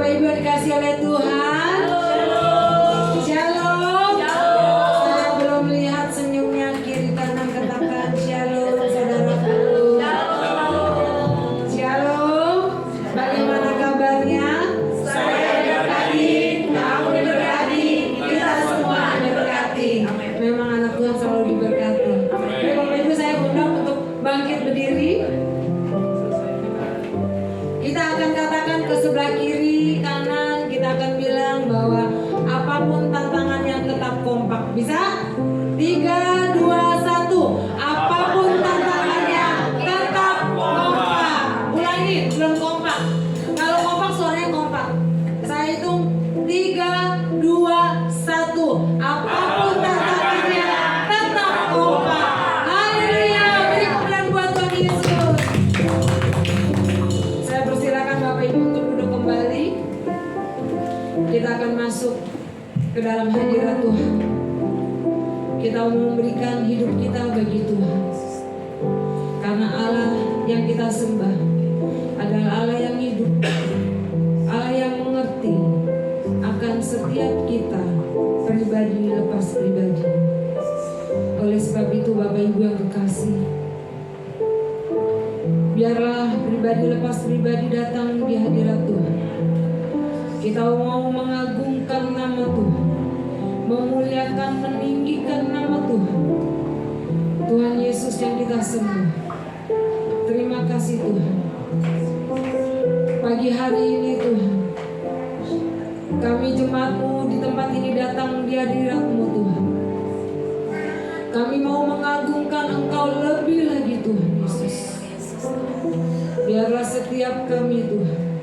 Ibu yang dikasih oleh Tuhan. Shalom. Saya belum lihat senyumnya kiri kanan, katakan shalom saudaraku. Shalom. Bagaimana kabarnya? Saya diberkati, kamu diberkati, kita semua diberkati. Memang anak Tuhan selalu diberkati. Jadi Bapak Ibu saya undang untuk bangkit berdiri. Kita akan katakan ke sebelah kiri, kanan, kita akan bilang bahwa apapun tantangannya tetap kompak. Bisa? 3, 2, 1. Apapun tantangannya tetap kompak. Ulangi, belum kompak. Kalau kompak suaranya kompak. Saya hitung 3, 2, 1. Apapun tantangannya tetap kompak. Haleluya, beri kemuliaan buat Tuhan Yesus. Saya persilakan Bapak Ibu untuk duduk kembali. Kita akan masuk ke dalam hadirat Tuhan. Kita mau memberikan hidup kita bagi Tuhan. Karena Allah yang kita sembah adalah Allah yang hidup, Allah yang mengerti akan setiap kita pribadi lepas pribadi. Oleh sebab itu Bapak Ibu yang kekasih, biarlah pribadi lepas pribadi datang di hadirat Tuhan. Kita mau mengagungkan nama Tuhan, memuliakan, meninggikan nama Tuhan. Tuhan Yesus yang kita sembah. Terima kasih Tuhan. Pagi hari ini Tuhan, kami jemaat-Mu di tempat ini datang di hadirat-Mu Tuhan. Kami mau mengagungkan Engkau lebih lagi Tuhan Yesus. Biarlah setiap kami Tuhan,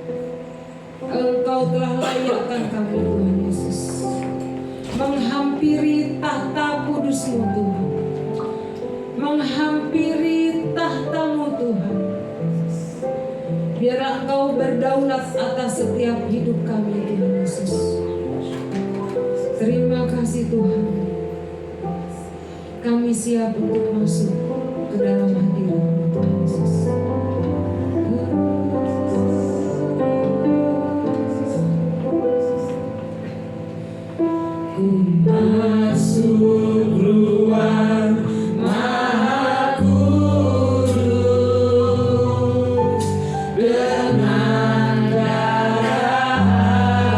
Engkau telah layakkan kami Tuhan Yesus, menghampiri tahta kudus-Mu Tuhan, menghampiri tahta-Mu Tuhan. Biarlah Engkau berdaulat atas setiap hidup kami Tuhan Yesus. Terima kasih Tuhan. Kami siap untuk masuk ke dalam hadirat-Mu Tuhan Yesus. Masuk ruang Maha Kudus dengan darah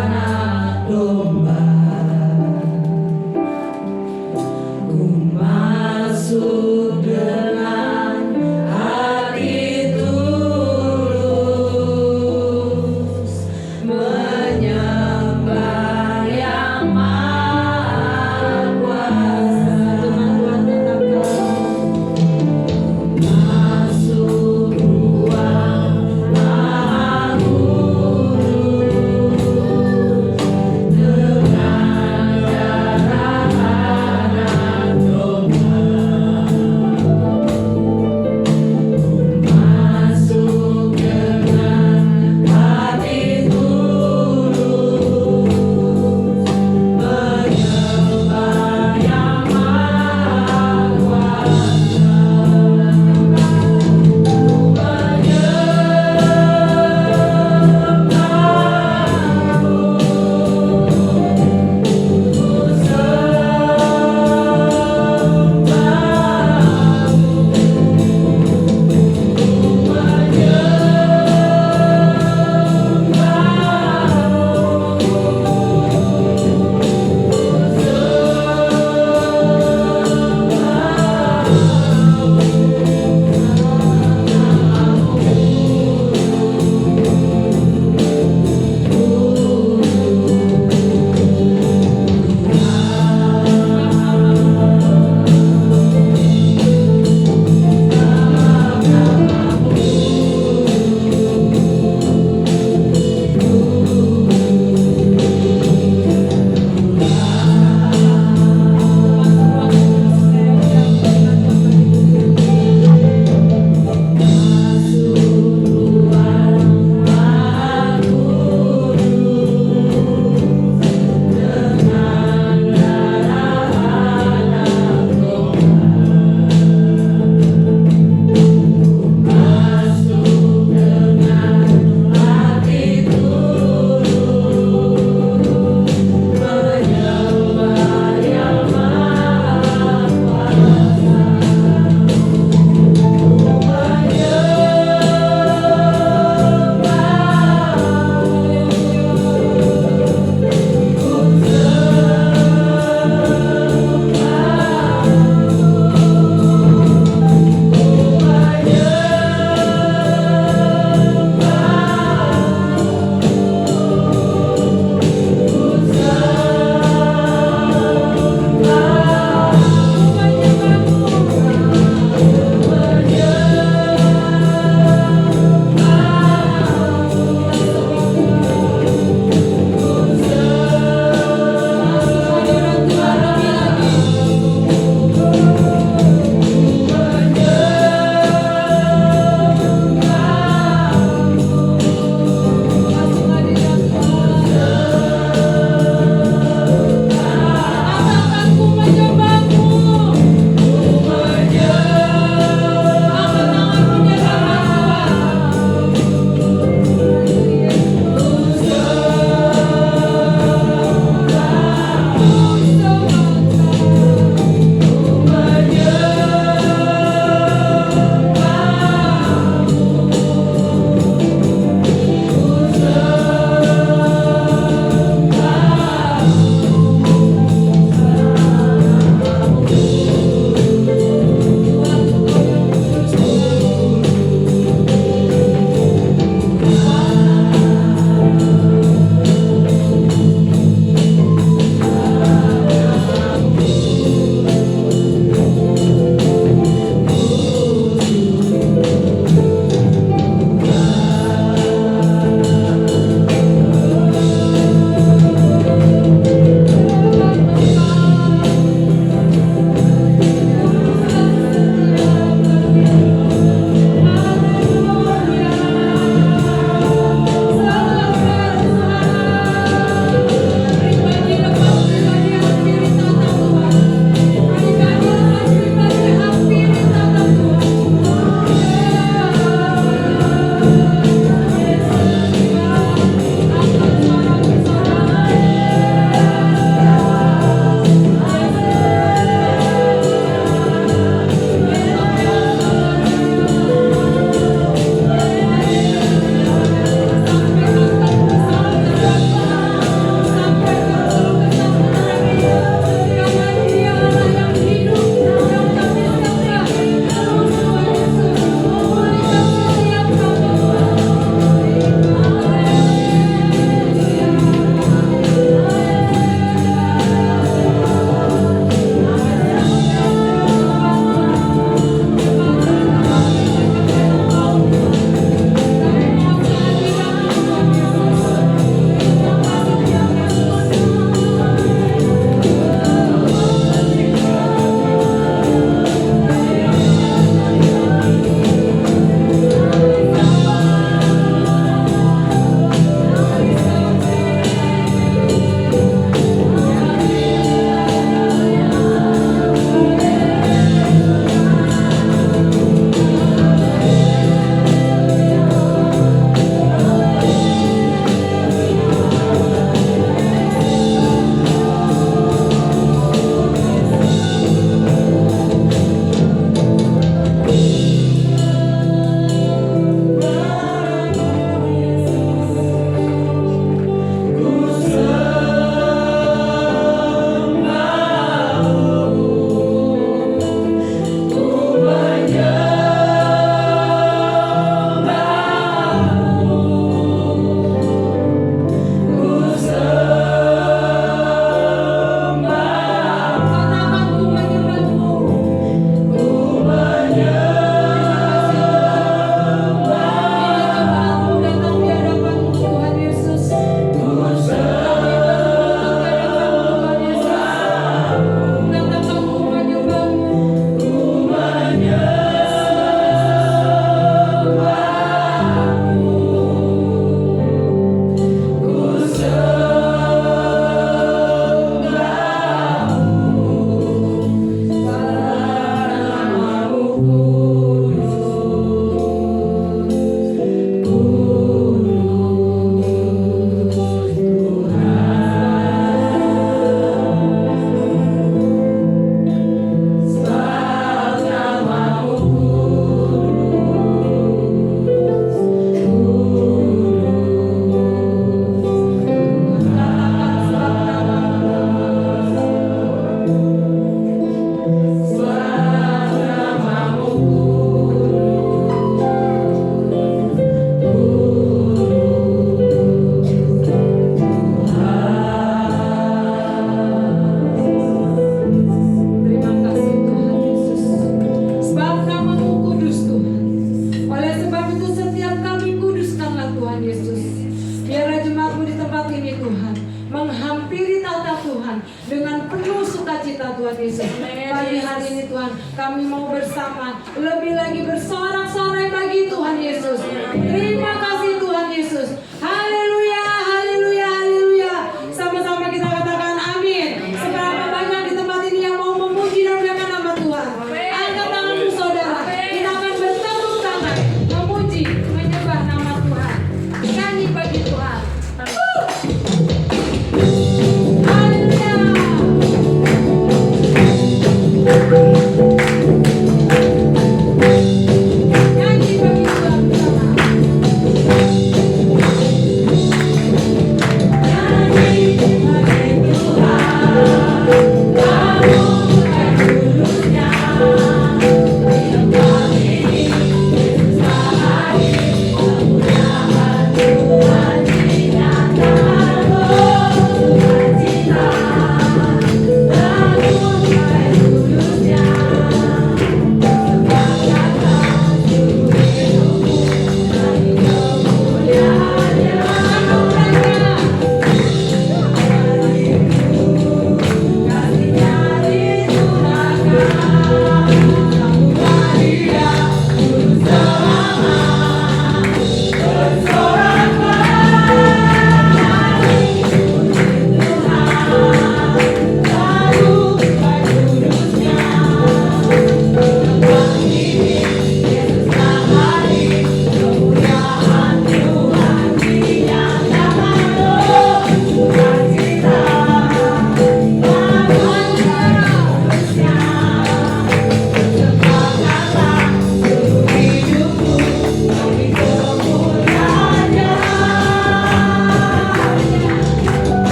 anak domba. Ku masuk dengan hati tulus, menyembah yang masuk ruang Maha Tuhan Yesus. Biarlah jemaatmu di tempat ini Tuhan menghampiri tata Tuhan dengan penuh sukacita Tuhan Yesus. Pagi hari ini Tuhan kami mau bersama lebih lagi bersorak-sorai bagi Tuhan Yesus. Terima kasih Tuhan Yesus. Haleluya, haleluya, haleluya. Sama-sama kita katakan amin. Seberapa banyak di tempat ini yang mau memuji dan memuliakan nama Tuhan. Angkat tanganmu saudara. Kita akan bertepuk tangan memuji, menyembah nama Tuhan. Nyanyi bagi Tuhan.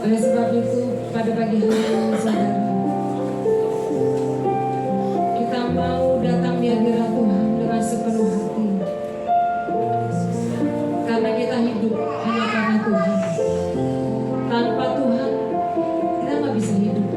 Oleh sebab itu pada pagi hari ini saudara, kita mau datang di hadirat Tuhan dengan sepenuh hati, karena kita hidup hanya karena Tuhan. Tanpa Tuhan kita nggak bisa hidup.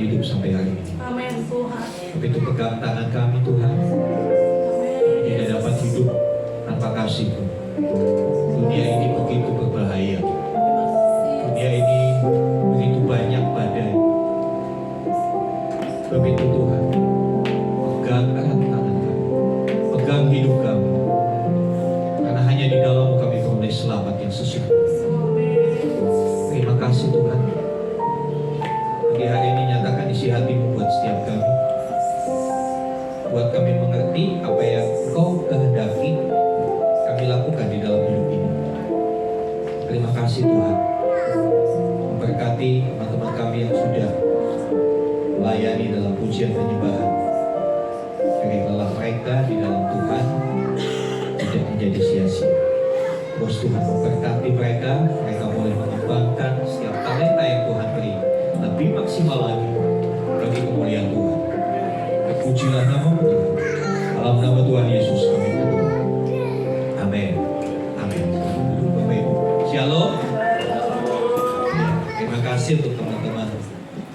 hidup sampai hari ini. Amin Tuhan. Begitu pegang tangan kami Tuhan, tidak dapat hidup tanpa kasih-Mu. Dunia ini begitu berbahaya. Dunia ini begitu banyak badai. Begitu Tuhan, pegang erat tangan kami, pegang hidup kami. Karena hanya di dalam-Mu kami peroleh selamat yang sesungguhnya. Terima kasih Tuhan. Pagi hari ini nyatakan isi hati-Mu buat setiap kami. Buat kami mengerti apa yang Kau kehendaki kami lakukan di dalam hidup ini. Terima kasih Tuhan. Memberkati teman-teman kami yang sudah melayani dalam pujian penyembahan. Berikanlah mereka di dalam Tuhan tidak menjadi sia-sia. Terus Tuhan memberkati mereka, mereka boleh mengembangkan setiap talenta yang Tuhan beri lebih maksimal lagi bagi kemuliaan Tuhan. Terpujilah nama-Mu Tuhan. Dalam nama Tuhan Yesus kami berdoa. Amin. Amin. Bapak Ibu, Shalom. Ya, terima kasih untuk teman-teman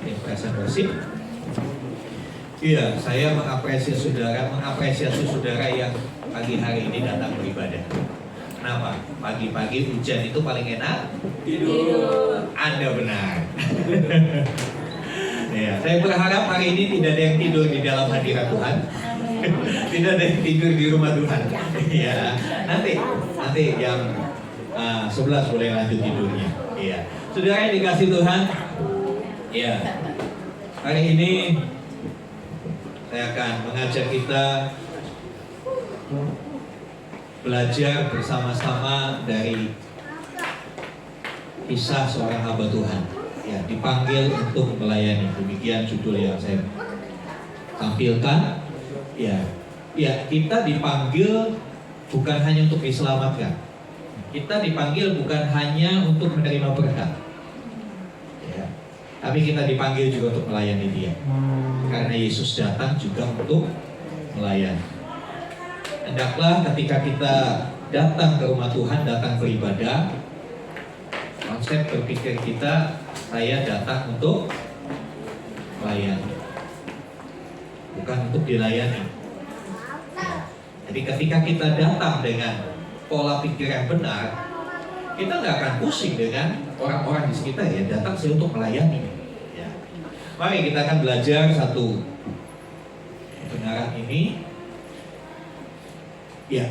yang present worship. Iya, saya mengapresiasi saudara yang pagi hari ini datang beribadah. Kenapa? Pagi-pagi hujan itu paling enak tidur. Anda benar. Ya, saya berharap hari ini tidak ada yang tidur di dalam hadirat Tuhan. Tidak ada yang tidur di rumah Tuhan. Ya, nanti jam 11 boleh lanjut tidurnya. Iya. Saudara yang dikasih Tuhan, ya. Hari ini saya akan mengajak kita belajar bersama-sama dari kisah seorang hamba Tuhan. Ya, dipanggil untuk melayani. Demikian judul yang saya tampilkan. Ya, kita dipanggil bukan hanya untuk diselamatkan. Kita dipanggil bukan hanya untuk menerima berkat. Ya, tapi kita dipanggil juga untuk melayani Dia. Karena Yesus datang juga untuk melayani. Hendaklah ketika kita datang ke rumah Tuhan, datang beribadah, konsep berpikir kita, saya datang untuk melayani, bukan untuk dilayani. Jadi ketika kita datang dengan pola pikir yang benar, kita nggak akan pusing dengan orang-orang di sekitar ya, datang saya untuk melayani. Ya. Mari kita akan belajar satu kebenaran ini. Ya,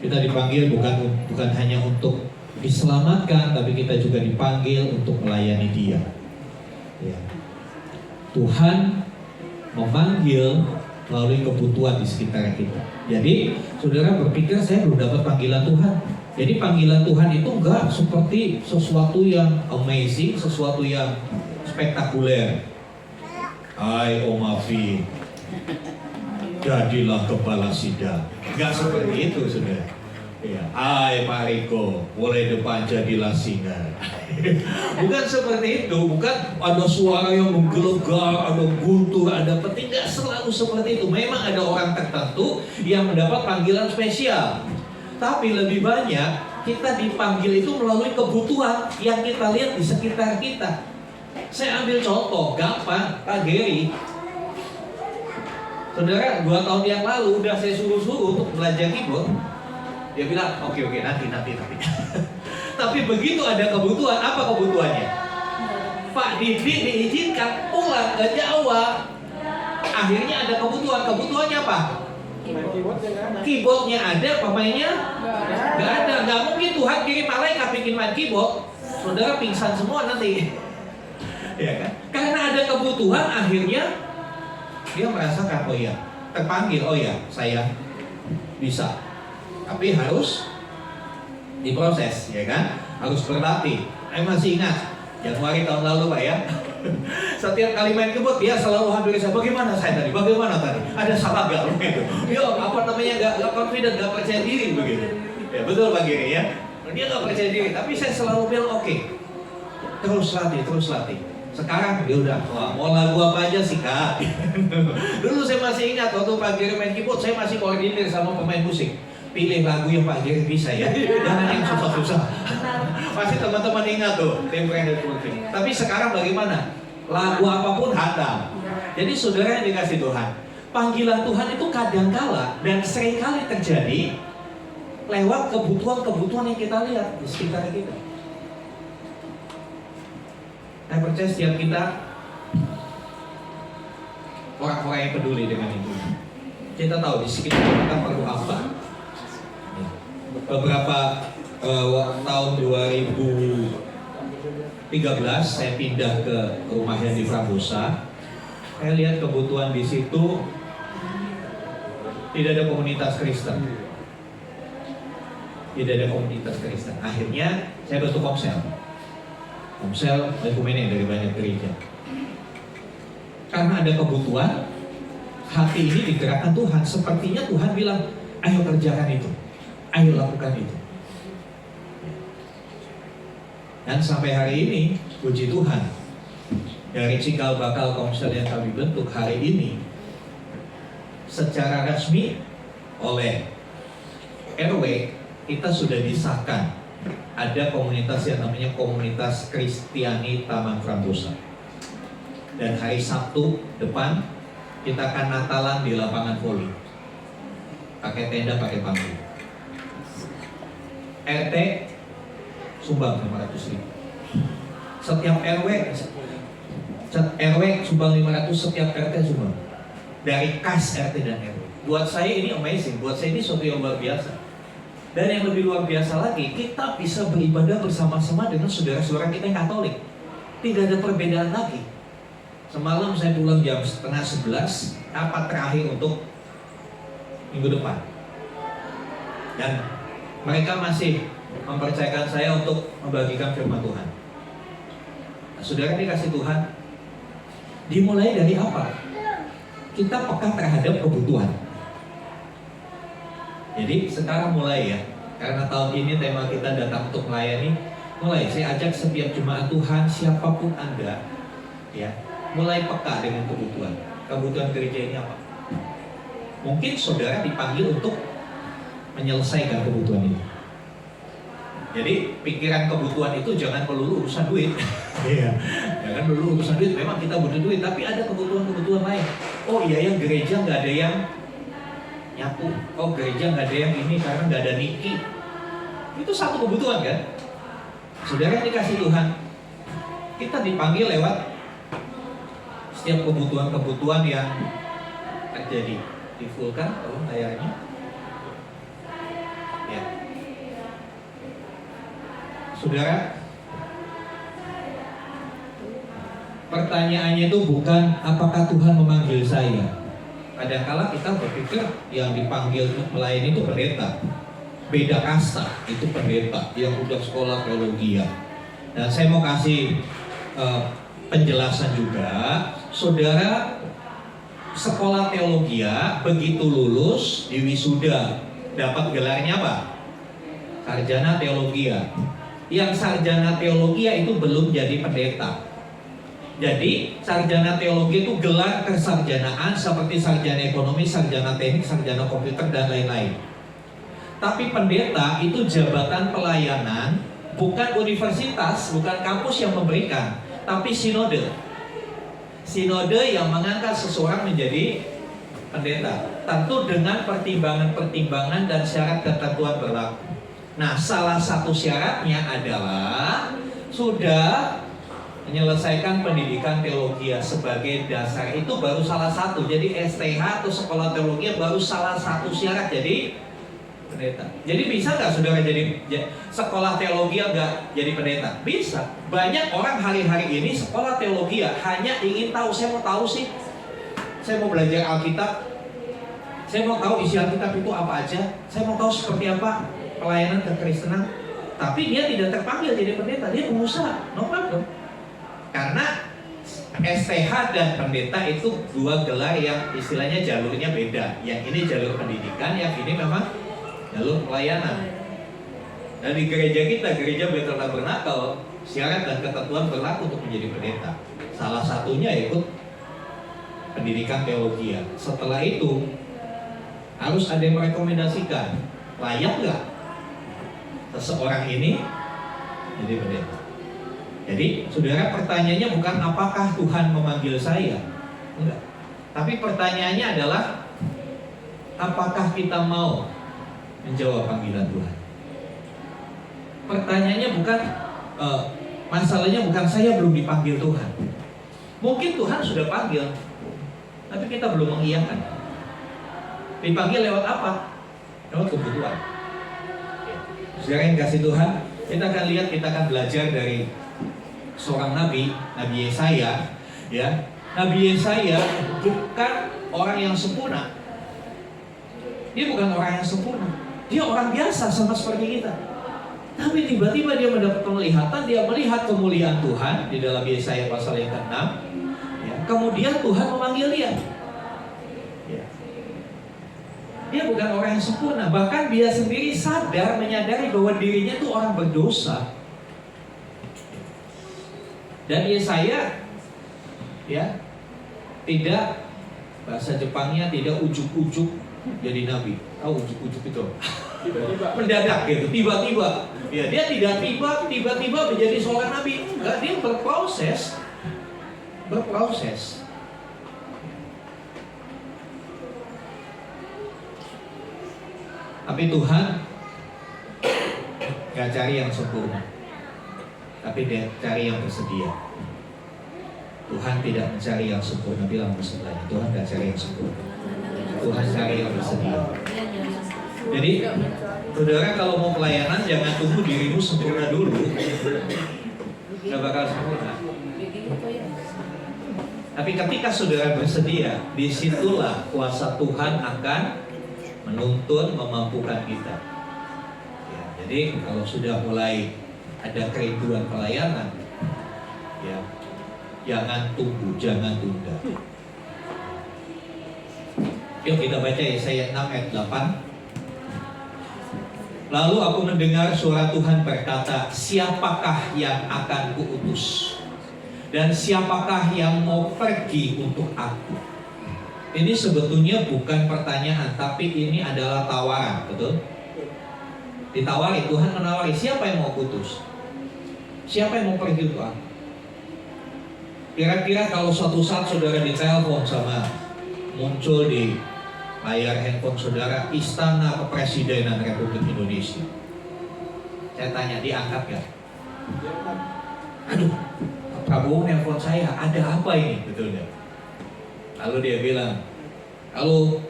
kita dipanggil bukan hanya untuk diselamatkan, tapi kita juga dipanggil untuk melayani Dia. Ya. Tuhan memanggil melalui kebutuhan di sekitar kita. Jadi, saudara berpikir saya belum dapat panggilan Tuhan. Jadi panggilan Tuhan itu enggak seperti sesuatu yang amazing, sesuatu yang spektakuler. Hai Om Afi, jadilah kepala sidang. Enggak seperti itu, saudara. Ya, hai Pak Riko, mulai depan jadilah singa. Bukan seperti itu, bukan ada suara yang menggelegar, ada guntur, ada petir. Tidak selalu seperti itu. Memang ada orang tertentu yang mendapat panggilan spesial. Tapi lebih banyak kita dipanggil itu melalui kebutuhan yang kita lihat di sekitar kita. Saya ambil contoh, gampang, Pak Geri. Saudara, 2 tahun yang lalu udah saya suruh-suruh untuk belajar keyboard. Dia bilang, oke, nanti. Tapi begitu ada kebutuhan, apa kebutuhannya? Pak Didi diizinkan pulang ke Jawa. Akhirnya ada kebutuhannya apa? Keyboardnya ada, pemainnya nggak ada. Nggak mungkin Tuhan kirim malaikat bikin main keyboard, saudara pingsan semua nanti. Ya kan? Karena ada kebutuhan, akhirnya dia merasakan, oh iya, terpanggil, oh iya, saya bisa. Tapi harus diproses, ya kan? Harus berlatih. Saya masih ingat Januari tahun lalu, Pak ya. Setiap kali main keyboard dia selalu hampir saya, bagaimana tadi? Ada salah gak begitu? Dia nggak confident, nggak percaya diri begitu. Ya betul Pak Giri ya. Dia nggak percaya diri, tapi saya selalu bilang oke. Terus latih. Sekarang dia udah, mau lagu apa aja sih Kak? Dulu saya masih ingat waktu Pak Giri main keyboard, saya masih koordinir sama pemain musik. Pilih lagu yang Pak Giri bisa ya, jangan yang susah-susah. Pasti teman-teman ingat tuh, tempo yang. Tapi sekarang bagaimana? lagu apapun hatam. Jadi saudara yang dikasih Tuhan, panggilan Tuhan itu kadangkala dan seringkali terjadi lewat kebutuhan-kebutuhan yang kita lihat di sekitar kita. Saya percaya setiap kita orang-orang yang peduli dengan itu. Kita tahu di sekitar kita perlu apa. Beberapa tahun 2013 saya pindah ke rumahnya di Pramusa. Saya lihat kebutuhan di situ tidak ada komunitas Kristen. Tidak ada komunitas Kristen. Akhirnya saya bentuk komsel. Komsel ekumenik dari banyak gereja. Karena ada kebutuhan, hati ini digerakkan Tuhan. Sepertinya Tuhan bilang, ayo kerjakan itu, ayo lakukan itu. Dan sampai hari ini, puji Tuhan, dari cikal bakal komsel yang kami bentuk hari ini, secara resmi oleh RW, kita sudah disahkan ada komunitas yang namanya Komunitas Kristiani Taman Pramusa. Dan hari Sabtu depan kita akan Natalan di lapangan voli, pakai tenda, pakai panggung. RT sumbang 500.000. Setiap RW sumbang 500, setiap RT sumbang. Dari kas RT dan RW. Buat saya ini amazing, buat saya ini sesuatu yang luar biasa. Dan yang lebih luar biasa lagi, kita bisa beribadah bersama-sama dengan saudara-saudara kita yang Katolik. Tidak ada perbedaan lagi. Semalam saya pulang jam 10:30, rapat terakhir untuk minggu depan. Dan mereka masih mempercayakan saya untuk membagikan firman Tuhan. Nah, saudara dikasih Tuhan, dimulai dari apa? Kita peka terhadap kebutuhan. Jadi sekarang mulai ya, karena tahun ini tema kita datang untuk melayani. Mulai saya ajak setiap jemaat Tuhan, siapapun Anda, ya, mulai peka dengan kebutuhan. Kebutuhan gereja ini apa? Mungkin saudara dipanggil untuk menyelesaikan kebutuhan ini. Jadi pikiran kebutuhan itu jangan melulu urusan duit. Iya, jangan melulu urusan duit. Memang kita butuh duit, tapi ada kebutuhan-kebutuhan lain. Oh iya, yang gereja nggak ada yang nyapu. Oh gereja nggak ada yang ini karena nggak ada niki. Itu satu kebutuhan kan? Saudara yang dikasih Tuhan, kita dipanggil lewat setiap kebutuhan-kebutuhan yang terjadi. Di full kan kalau layarnya. Ya. Saudara, pertanyaannya itu bukan apakah Tuhan memanggil saya. Kadang-kala kita berpikir yang dipanggil melayani itu pendeta. Beda kasta, itu pendeta yang udah sekolah teologi ya. Dan saya mau kasih penjelasan juga. Saudara sekolah teologi ya, begitu lulus di wisuda dapat gelarnya apa? Sarjana teologi ya. Yang sarjana teologi ya itu belum jadi pendeta. Jadi sarjana teologi itu gelar kesarjanaan seperti sarjana ekonomi, sarjana teknik, sarjana komputer dan lain-lain. Tapi pendeta itu jabatan pelayanan, bukan universitas, bukan kampus yang memberikan, tapi sinode. Sinode yang mengangkat seseorang menjadi pendeta, tentu dengan pertimbangan-pertimbangan dan syarat ketentuan berlaku. Nah, salah satu syaratnya adalah sudah menyelesaikan pendidikan teologi sebagai dasar. Itu baru salah satu. Jadi STH atau sekolah teologi baru salah satu syarat jadi pendeta. Jadi bisa nggak saudara jadi sekolah teologi nggak jadi pendeta? Bisa. Banyak orang hari-hari ini sekolah teologi hanya ingin tahu, saya mau tahu sih, saya mau belajar Alkitab, saya mau tahu isi Alkitab itu apa aja, saya mau tahu seperti apa pelayanan kekristenan. Tapi dia tidak terpanggil jadi pendeta, dia pengusaha, no problem. Karena STH dan pendeta itu dua gelar yang istilahnya jalurnya beda. Yang ini jalur pendidikan, yang ini memang jalur pelayanan. Dan di gereja kita, gereja Bethel Tabernakel, syarat dan ketentuan berlaku untuk menjadi pendeta. Salah satunya ikut pendidikan teologi. Setelah itu harus ada yang merekomendasikan, layak nggak seseorang ini jadi pendeta. Jadi, saudara, pertanyaannya bukan apakah Tuhan memanggil saya, enggak. Tapi pertanyaannya adalah apakah kita mau menjawab panggilan Tuhan. Pertanyaannya bukan masalahnya bukan saya belum dipanggil Tuhan. Mungkin Tuhan sudah panggil, tapi kita belum mengiyakan. Dipanggil lewat apa? Lewat kebutuhan. Saudara yang kasih Tuhan, kita akan lihat, kita akan belajar dari seorang nabi, Nabi Yesaya. Ya, Nabi Yesaya bukan orang yang sempurna. Dia bukan orang yang sempurna. Dia orang biasa sama seperti kita. Tapi tiba-tiba dia mendapat penglihatan, dia melihat kemuliaan Tuhan di dalam Yesaya pasal yang ke-6. Ya, kemudian Tuhan memanggil dia. Ya. Dia bukan orang yang sempurna, bahkan dia sendiri sadar, menyadari bahwa dirinya itu orang berdosa. Dan Yesaya, ya, tidak, bahasa Jepangnya tidak ujuk-ujuk jadi nabi. Tahu ujuk-ujuk itu? Mendadak gitu, tiba-tiba. Ya, dia tidak tiba-tiba menjadi seorang nabi. Enggak, dia berproses. Tapi Tuhan gak cari yang sempurna, tapi dia cari yang bersedia. Tuhan tidak mencari yang sempurna, bilang sebelahnya, Tuhan gak cari yang sempurna, Tuhan cari yang bersedia. Jadi, saudara kalau mau pelayanan jangan tunggu dirimu sempurna dulu, gak bakal sempurna. Tapi ketika saudara bersedia, disitulah kuasa Tuhan akan menuntun, memampukan kita. Ya, jadi kalau sudah mulai ada kerinduan pelayanan, ya jangan tunggu, jangan tunda. Yuk kita baca Yesaya 6 ayat 8. Lalu aku mendengar suara Tuhan berkata, siapakah yang akan kuutus? Dan siapakah yang mau pergi untuk aku? Ini sebetulnya bukan pertanyaan, tapi ini adalah tawaran, betul? Ditawari, Tuhan menawari, siapa yang mau kutus? Siapa yang mau pergi untuk aku? Kira-kira kalau suatu saat saudara ditelepon sama, muncul di layar handphone saudara, Istana Kepresidenan Republik Indonesia. Saya tanya, diangkat gak? Aduh, Prabowo nelpon saya, ada apa ini? Betul gak? Lalu dia bilang, halo,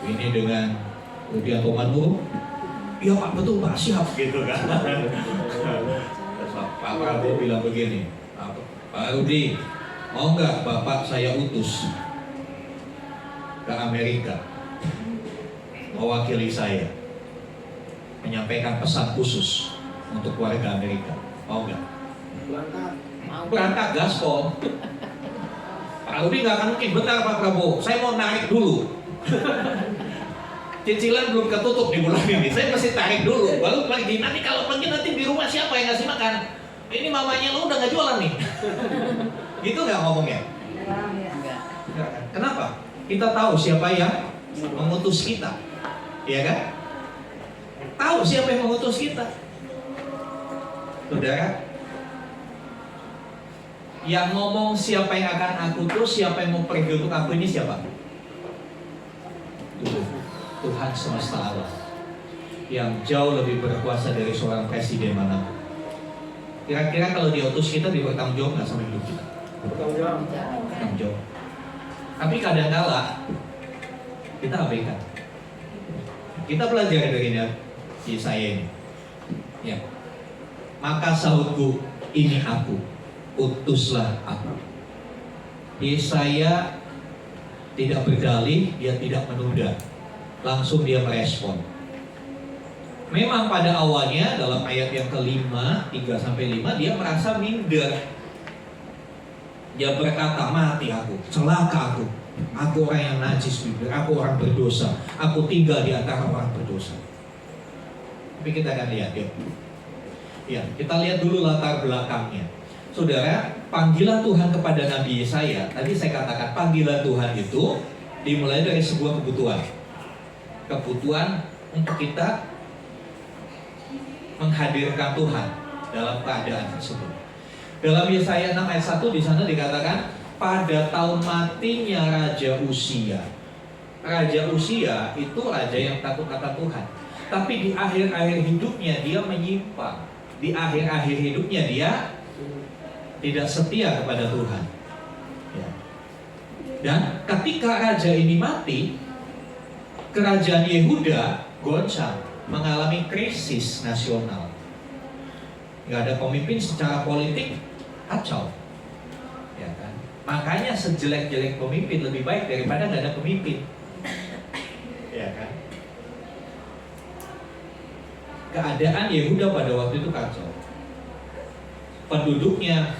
ini dengan Rudianto Manurung. Iya Pak, betul Pak, siap gitu kan. Pak Prabowo bilang begini, Pak Rudi, mau nggak Bapak saya utus ke Amerika, mewakili saya, menyampaikan pesan khusus untuk warga Amerika, mau nggak? Berangkat gaspol. Pak Rudi nggak akan mungkin, bentar Pak Prabowo, saya mau narik dulu. Cicilan belum ketutup di bulan ini, saya mesti tarik dulu. Baru pergi, nanti kalau pergi nanti di rumah siapa yang ngasih makan? Ini mamanya lo udah nggak jualan nih. Gitu nggak ngomongnya? Kenapa? Kita tahu siapa yang mengutus kita, ya kan? Tahu siapa yang mengutus kita, saudara. Yang ngomong siapa yang akan aku utus, siapa yang mau pergi untuk aku, ini siapa? Tuhan semesta alam, yang jauh lebih berkuasa dari seorang presiden manapun. Kira-kira kalau diutus kita bertanggung jawab nggak sama hidup kita? Bertanggung jawab. Tapi kadang-kala kita abaikan. Kita belajar dari Yesaya ini. Ya. Maka sahutku, ini aku, utuslah aku. Yesaya tidak berdalih, dia tidak menunda. Langsung dia merespon. Memang pada awalnya dalam ayat yang ke-5, 3-5 dia merasa minder. Dia berkata, mati aku, celaka aku. Aku orang yang najis bibir, aku orang berdosa. Aku tinggal di antara orang berdosa. Tapi kita akan lihat yuk. Ya, kita lihat dulu latar belakangnya. Saudara, panggilan Tuhan kepada Nabi Yesaya, tadi saya katakan panggilan Tuhan itu dimulai dari sebuah kebutuhan. Kebutuhan untuk kita menghadirkan Tuhan dalam keadaan tersebut. Dalam Yesaya 6 ayat 1 di sana dikatakan pada tahun matinya Raja Uzia. Raja Uzia itu raja yang takut akan Tuhan. Tapi di akhir-akhir hidupnya dia menyimpang. Di akhir-akhir hidupnya dia tidak setia kepada Tuhan. Ya. Dan ketika raja ini mati, kerajaan Yehuda goncang, mengalami krisis nasional. Gak ada pemimpin, secara politik kacau. Ya kan? Makanya sejelek-jelek pemimpin lebih baik daripada gak ada pemimpin. Ya kan? Keadaan Yehuda pada waktu itu kacau. Penduduknya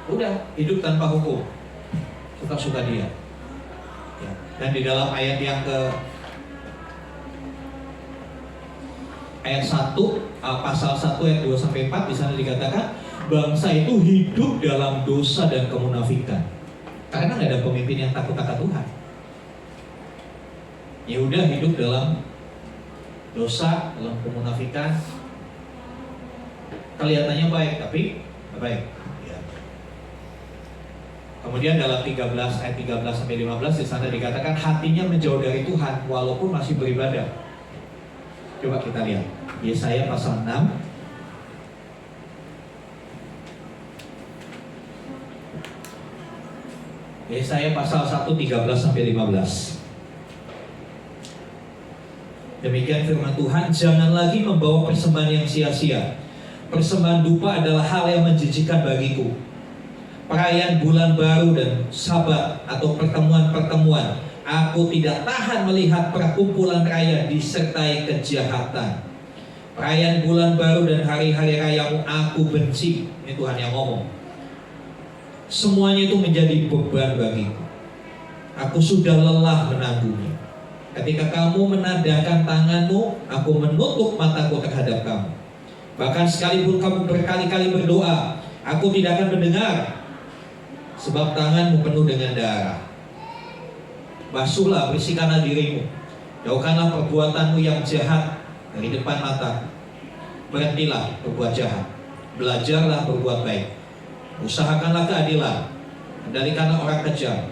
udah hidup tanpa hukum, suka-suka dia. Ya. Dan di dalam ayat yang ayat 1, pasal 1 ayat 2 sampai 4 di sana dikatakan bangsa itu hidup dalam dosa dan kemunafikan karena nggak ada pemimpin yang takut akan Tuhan. Yehuda hidup dalam dosa, dalam kemunafikan. Kelihatannya baik tapi nggak baik. Ya. Kemudian dalam 13 ayat 13 sampai 15 di sana dikatakan hatinya menjauh dari Tuhan walaupun masih beribadah. Coba kita lihat Yesaya pasal 6 Yesaya pasal 1 13 sampai 15. Demikian firman Tuhan, jangan lagi membawa persembahan yang sia-sia. Persembahan dupa adalah hal yang menjijikan bagiku. Perayaan bulan baru dan Sabat atau pertemuan-pertemuan, aku tidak tahan melihat perkumpulan raya disertai kejahatan. Perayaan bulan baru dan hari-hari rayamu aku benci. Ini Tuhan yang ngomong. Semuanya itu menjadi beban bagiku. Aku sudah lelah menanggungnya. Ketika kamu menadahkan tanganmu, aku menutup mataku terhadap kamu. Bahkan sekalipun kamu berkali-kali berdoa, aku tidak akan mendengar. Sebab tanganmu penuh dengan darah. Basuhlah, bersihkanlah dirimu. Jauhkanlah perbuatanmu yang jahat dari depan mata. Berhentilah berbuat jahat. Belajarlah berbuat baik. Usahakanlah keadilan. Kendalikanlah orang kejam.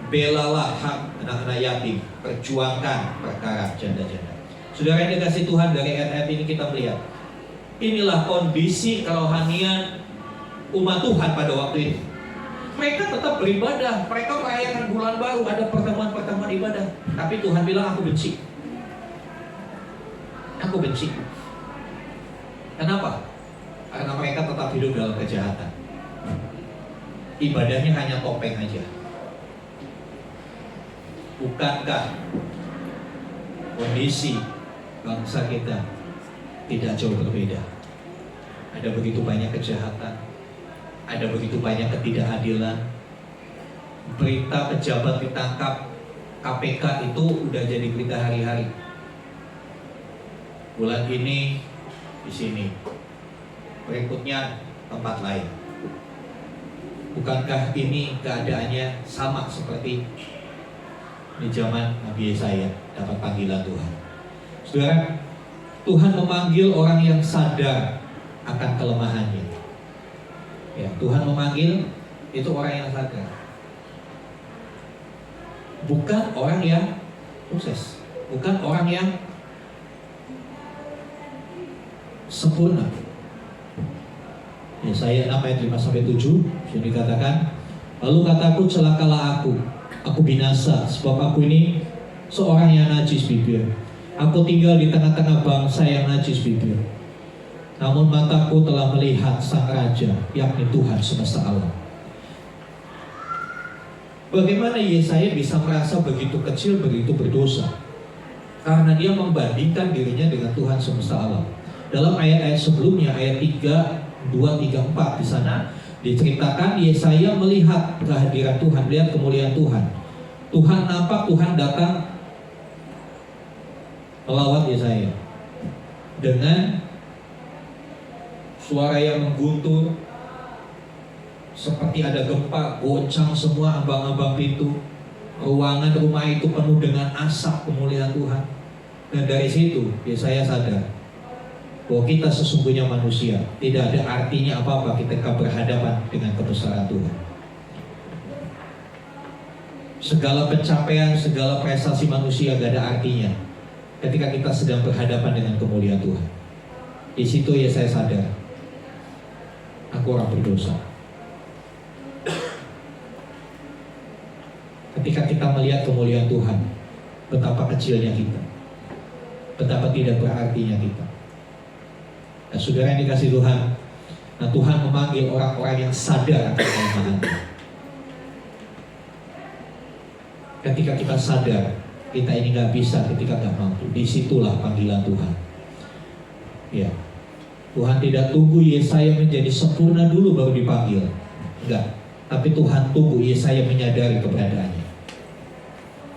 Belalah hak anak-anak yatim. Perjuangkan perkara janda-janda. Saudara yang dikasih Tuhan, dari ayat-ayat ini kita melihat inilah kondisi kerohanian umat Tuhan pada waktu itu. Mereka tetap beribadah, mereka merayakan bulan baru, ada pertemuan-pertemuan ibadah. Tapi Tuhan bilang, aku benci. Aku benci. Kenapa? Karena mereka tetap hidup dalam kejahatan. Ibadahnya hanya topeng aja. Bukankah kondisi bangsa kita tidak jauh berbeda? Ada begitu banyak kejahatan, ada begitu banyak ketidakadilan. Berita pejabat ditangkap KPK itu udah jadi berita hari-hari. Bulan ini di sini, berikutnya tempat lain. Bukankah ini keadaannya sama seperti di zaman Nabi Yesaya dapat panggilan Tuhan? Saudara, Tuhan memanggil orang yang sadar akan kelemahannya. Ya, Tuhan memanggil itu orang yang sadar, bukan orang yang sukses, bukan orang yang sempurna. Yesaya 6 ayat 5 sampai 7 sudah dikatakan, lalu kataku, celakalah aku binasa, sebab aku ini seorang yang najis bibir. Aku tinggal di tengah-tengah bangsa yang najis bibir. Namun mataku telah melihat Sang Raja, yakni Tuhan semesta alam. Bagaimana Yesaya bisa merasa begitu kecil, begitu berdosa? Karena dia membandingkan dirinya dengan Tuhan semesta alam. Dalam ayat-ayat sebelumnya, ayat 3, 2, 3, 4 di sana diceritakan Yesaya melihat kehadiran Tuhan, lihat kemuliaan Tuhan. Tuhan nampak, Tuhan datang melawat Yesaya dengan suara yang mengguntur, seperti ada gempa, goncang semua ambang-ambang pintu. Ruangan rumah itu penuh dengan asap kemuliaan Tuhan. Dan dari situ Yesaya sadar, bahwa kita sesungguhnya manusia, tidak ada artinya apa-apa ketika berhadapan dengan kebesaran Tuhan. Segala pencapaian, segala prestasi manusia gak ada artinya ketika kita sedang berhadapan dengan kemuliaan Tuhan. Di situ ya saya sadar, aku orang berdosa. Ketika kita melihat kemuliaan Tuhan, betapa kecilnya kita, betapa tidak berartinya kita. Nah, saudara yang dikasih Tuhan, nah Tuhan memanggil orang-orang yang sadar akan kelemahan. Ketika kita sadar, kita ini gak bisa, ketika gak mampu, disitulah panggilan Tuhan. Ya, Tuhan tidak tunggu Yesaya menjadi sempurna dulu baru dipanggil. Enggak, tapi Tuhan tunggu Yesaya menyadari keberadaannya.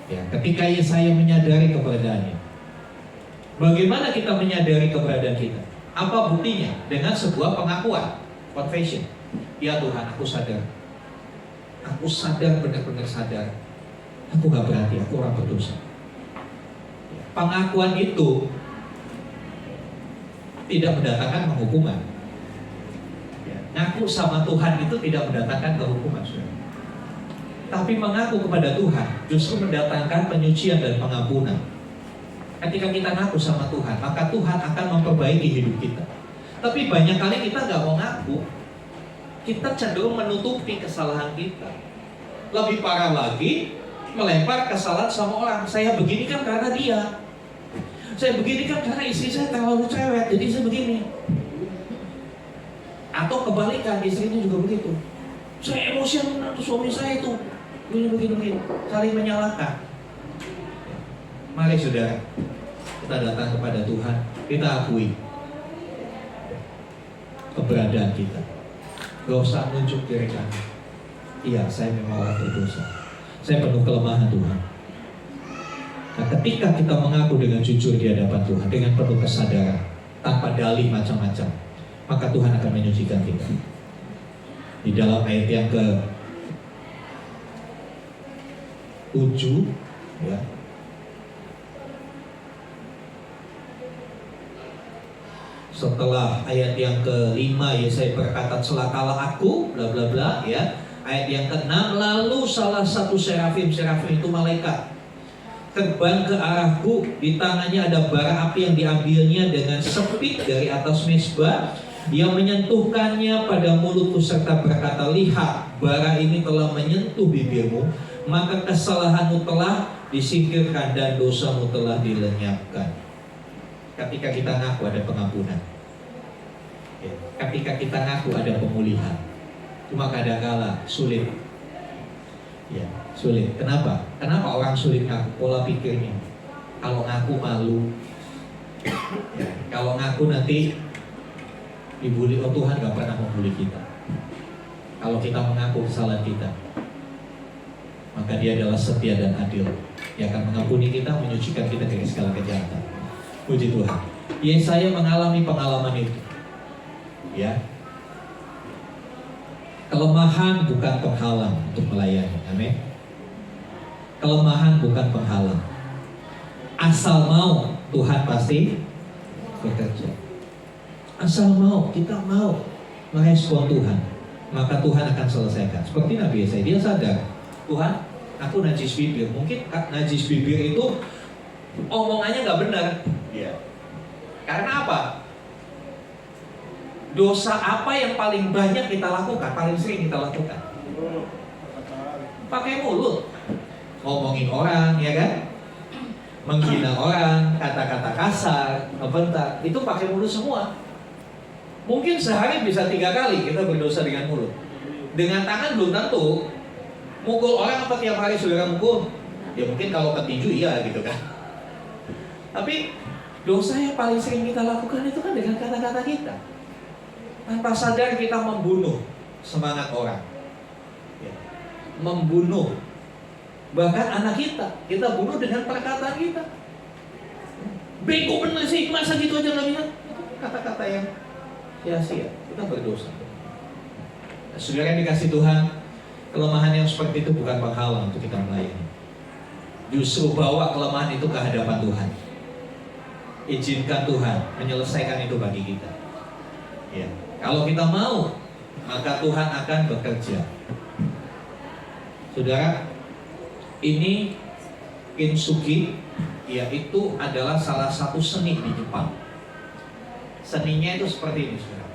Ya, ketika Yesaya menyadari keberadaannya, bagaimana kita menyadari keberadaan kita? Apa buktinya? Dengan sebuah pengakuan, confession. Ya Tuhan, aku sadar. Aku sadar, benar-benar sadar. Aku gak berarti, aku orang berdosa. Pengakuan itu tidak mendatangkan penghukuman. Ngaku sama Tuhan itu tidak mendatangkan kehukuman, saudara. Tapi mengaku kepada Tuhan justru mendatangkan penyucian dan pengampunan. Ketika kita ngaku sama Tuhan, maka Tuhan akan memperbaiki hidup kita. Tapi banyak kali kita gak mau ngaku. Kita cenderung menutupi kesalahan kita. Lebih parah lagi, melempar kesalahan sama orang. Saya begini kan karena dia. Saya begini kan karena istri saya terlalu cerewet, jadi saya begini. Atau kebalikan, istrinya juga begitu. Saya emosian, suami saya itu begini. Saling menyalahkan. Mari saudara, kita datang kepada Tuhan, kita akui keberadaan kita. Gak usah nunjuk kiri kanan. Iya, saya memang orang berdosa. Saya penuh kelemahan Tuhan. Nah, ketika kita mengaku dengan jujur di hadapan Tuhan, dengan penuh kesadaran, tanpa dalih macam-macam, maka Tuhan akan menyucikan kita. Di dalam ayat yang ke-7, ya, setelah ayat yang ke-5, Yesaya berkata, celakalah aku, bla bla bla, ya. Ayat yang ke-6, lalu salah satu serafim itu malaikat terbang ke arahku, di tangannya ada bara api yang diambilnya dengan sepit dari atas mezbah. Ia menyentuhkannya pada mulutku serta berkata, lihat, bara ini telah menyentuh bibirmu, maka kesalahanmu telah disingkirkan dan dosamu telah dilenyapkan. Ketika kita ngaku ada pengampunan, ya, ketika kita ngaku ada pemulihan. Cuma kadang-kala sulit. Ya, sulit. Kenapa? Kenapa orang sulit ngaku? Pola pikirnya. Kalau ngaku malu. Ya, kalau ngaku nanti dibully. Oh, Tuhan gak pernah membuli kita. Kalau kita mengaku kesalahan kita, maka Dia adalah setia dan adil. Dia akan mengampuni kita, menyucikan kita dari segala kejahatan. Puji Tuhan. Yesaya mengalami pengalaman itu. Ya. Kelemahan bukan penghalang untuk melayani. Amin. Kelemahan bukan penghalang. Asal mau, Tuhan pasti bekerja. Asal mau, kita mau merespon Tuhan, maka Tuhan akan selesaikan. Seperti Nabi Yesaya, dia sadar, Tuhan, aku najis bibir. Mungkin najis bibir itu omongannya nggak benar. Ya. Karena apa? Dosa apa yang paling banyak kita lakukan, paling sering kita lakukan? Pakai mulut, ngomongin orang, ya kan? Menghina orang, kata-kata kasar, ngebentak, itu pakai mulut semua. Mungkin sehari bisa 3 kali kita berdosa dengan mulut. Dengan tangan belum tentu. Mukul orang apa tiap hari saudara mukul? Ya mungkin kalau ketinju iya gitu kan. Tapi dosa yang paling sering kita lakukan itu kan dengan kata-kata kita. Tanpa sadar kita membunuh semangat orang, ya. Membunuh bahkan anak kita bunuh dengan perkataan kita. Bego bener sih, masa gitu aja nggak bisa. Kata-kata yang sia-sia, kita berdosa. Nah, saudara yang dikasih Tuhan, kelemahan yang seperti itu bukan penghalang untuk kita melayani. Justru bawa kelemahan itu ke hadapan Tuhan. izinkan Tuhan menyelesaikan itu bagi kita. Ya, kalau kita mau, maka Tuhan akan bekerja. Saudara, ini kintsugi, yaitu adalah salah satu seni di Jepang. Seninya itu seperti ini, saudara.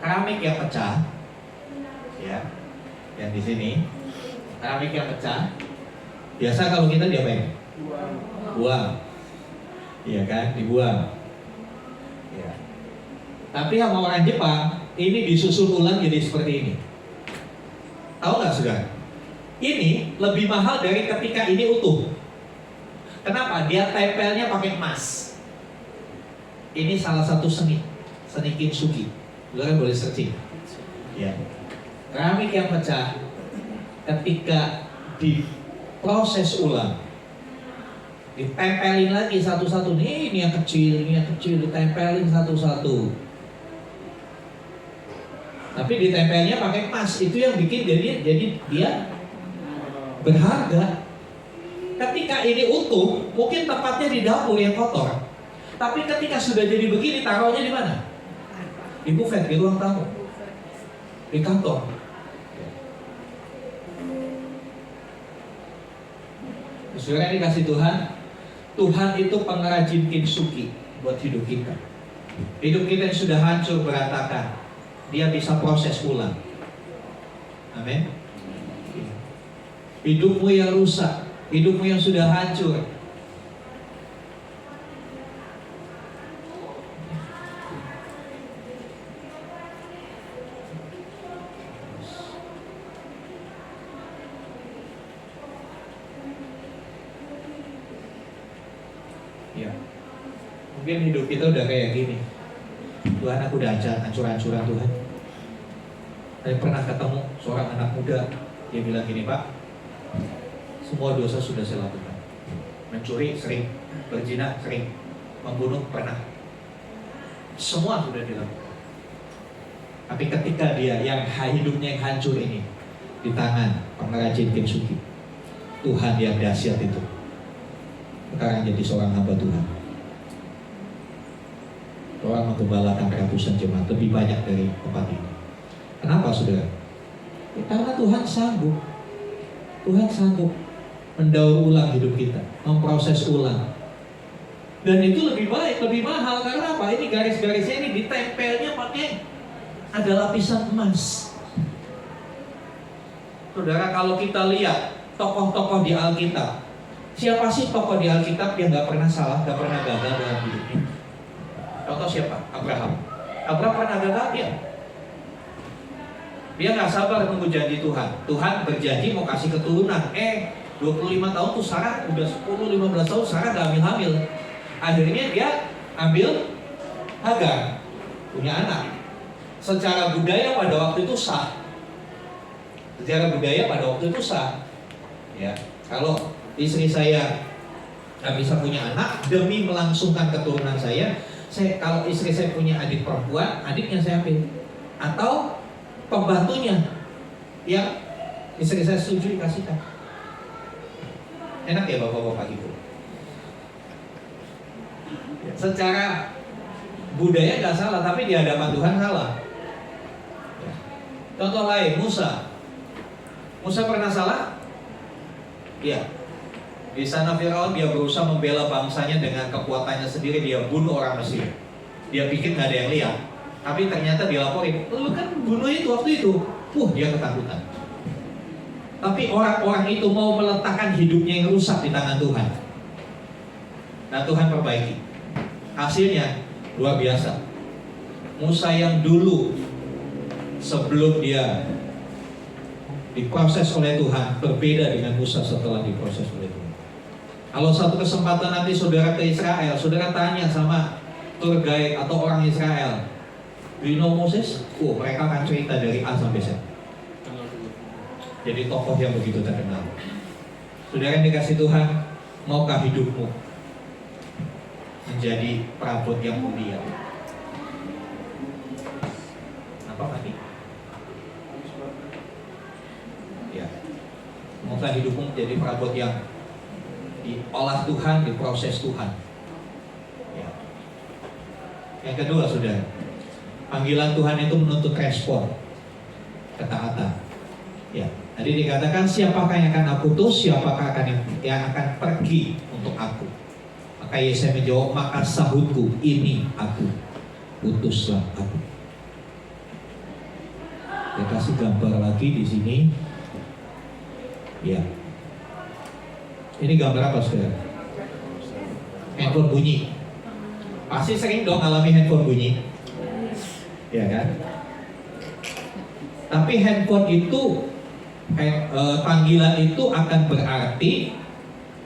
Keramik yang pecah, ya, yang di sini, keramik yang pecah. Biasa kalau kita diapain? Buang. Iya kan, dibuang. Ya. Tapi sama orang Jepang, ini disusun ulang jadi seperti ini. Tahu nggak saudara? Ini lebih mahal dari ketika ini utuh. Kenapa? Dia tempelnya pakai emas. Ini salah satu seni kintsugi. Saudara boleh searching. Ya. Keramik yang pecah ketika diproses ulang, ditempelin lagi satu-satu. Nih, ini yang kecil, ditempelin satu-satu. Tapi ditempelnya pakai emas, itu yang bikin jadi dia berharga. Ketika ini utuh, mungkin tempatnya di dapur yang kotor. Tapi ketika sudah jadi begini, taruhnya di mana? Di buffet, di ruang tamu, di kantor. Saudara dikasih Tuhan, Tuhan itu pengrajin kintsugi buat hidup kita. Hidup kita yang sudah hancur berantakan, Dia bisa proses ulang. Amin. Hidupmu yang rusak, hidupmu yang sudah hancur, ya. Mungkin hidup kita udah kayak gini. Tuhan, aku udah hancur-hancuran Tuhan. Saya pernah ketemu seorang anak muda, dia bilang gini, Pak, semua dosa sudah saya lakukan. Mencuri sering, berzina sering, membunuh pernah. Semua sudah dilakukan. Tapi ketika dia yang hidupnya yang hancur ini di tangan pengrajin kintsugi, Tuhan yang dahsyat itu sekarang jadi seorang hamba Tuhan. Orang menggembalakan ratusan jemaat, lebih banyak dari tempat ini. Kenapa saudara? Karena Tuhan sanggup. Tuhan sanggup mendaur ulang hidup kita, memproses ulang. Dan itu lebih baik, lebih mahal. Karena apa? Ini garis-garisnya ini ditempelnya pakai ada lapisan emas. Saudara, kalau kita lihat tokoh-tokoh di Alkitab, siapa sih tokoh di Alkitab yang gak pernah salah, gak pernah gagal dalam hidupnya? Contoh siapa? Abraham. Abraham pernah gagal dia. Dia gak sabar menunggu janji Tuhan. Tuhan berjanji mau kasih keturunan. 25 tahun tuh Sarah udah 10-15 tahun Sarah gak hamil-hamil. Akhirnya dia ambil Hagar, punya anak. Secara budaya pada waktu itu sah. Secara budaya pada waktu itu sah. Ya, kalau istri saya nggak bisa punya anak demi melangsungkan keturunan saya, kalau istri saya punya adik perempuan, adiknya saya ambil, atau pembantunya yang istri saya setuju dikasihkan. Enak ya bapak-bapak ibu. Secara budaya nggak salah, tapi di hadapan Tuhan salah. Contoh lain, Musa. Musa pernah salah? Iya. Di sana Firaun dia berusaha membela bangsanya dengan kekuatannya sendiri, dia bunuh orang Mesir. Dia pikir nggak ada yang lihat, tapi ternyata dilaporin, lu kan bunuh itu waktu itu. Dia ketakutan. Tapi orang-orang itu mau meletakkan hidupnya yang rusak di tangan Tuhan. Nah, Tuhan perbaiki. Hasilnya luar biasa. Musa yang dulu sebelum dia diproses oleh Tuhan berbeda dengan Musa setelah diproses oleh Tuhan. Kalau satu kesempatan nanti saudara ke Israel, saudara tanya sama tour guide atau orang Israel, "Do you know Moses?" Mereka akan cerita dari A sampai Z. Jadi tokoh yang begitu terkenal. Saudara yang dikasih Tuhan, maukah hidupmu menjadi perabot yang mulia? Apa tadi? Ya, maukah hidupmu menjadi perabot yang diolah Tuhan, diproses Tuhan? Yang kedua, saudara, panggilan Tuhan itu menuntut respon, ketaatan. Ya, tadi dikatakan siapakah yang akan aku utus, siapakah yang akan pergi untuk aku. Maka Yesaya menjawab, maka sahutku, ini aku, utuslah aku. Saya kasih gambar lagi di sini. Ya, ini gambar apa, saudara? Handphone bunyi. Pasti sering dong alami handphone bunyi, ya kan? Tapi handphone itu panggilan itu akan berarti,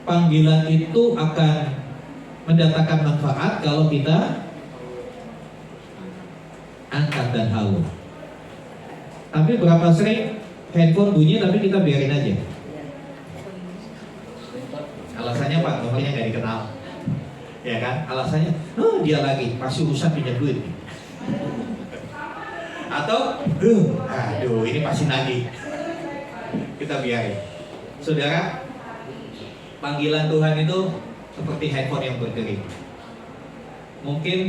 panggilan itu akan mendatangkan manfaat kalau kita angkat dan halo. Tapi berapa sering handphone bunyi tapi kita biarin aja? Alasannya Pak, nomornya nggak dikenal, ya kan? Alasannya, oh dia lagi pasti urusan pinjam duit. Atau, aduh ini pasti nagih. Kita biarin. Saudara, panggilan Tuhan itu seperti handphone yang berdering. Mungkin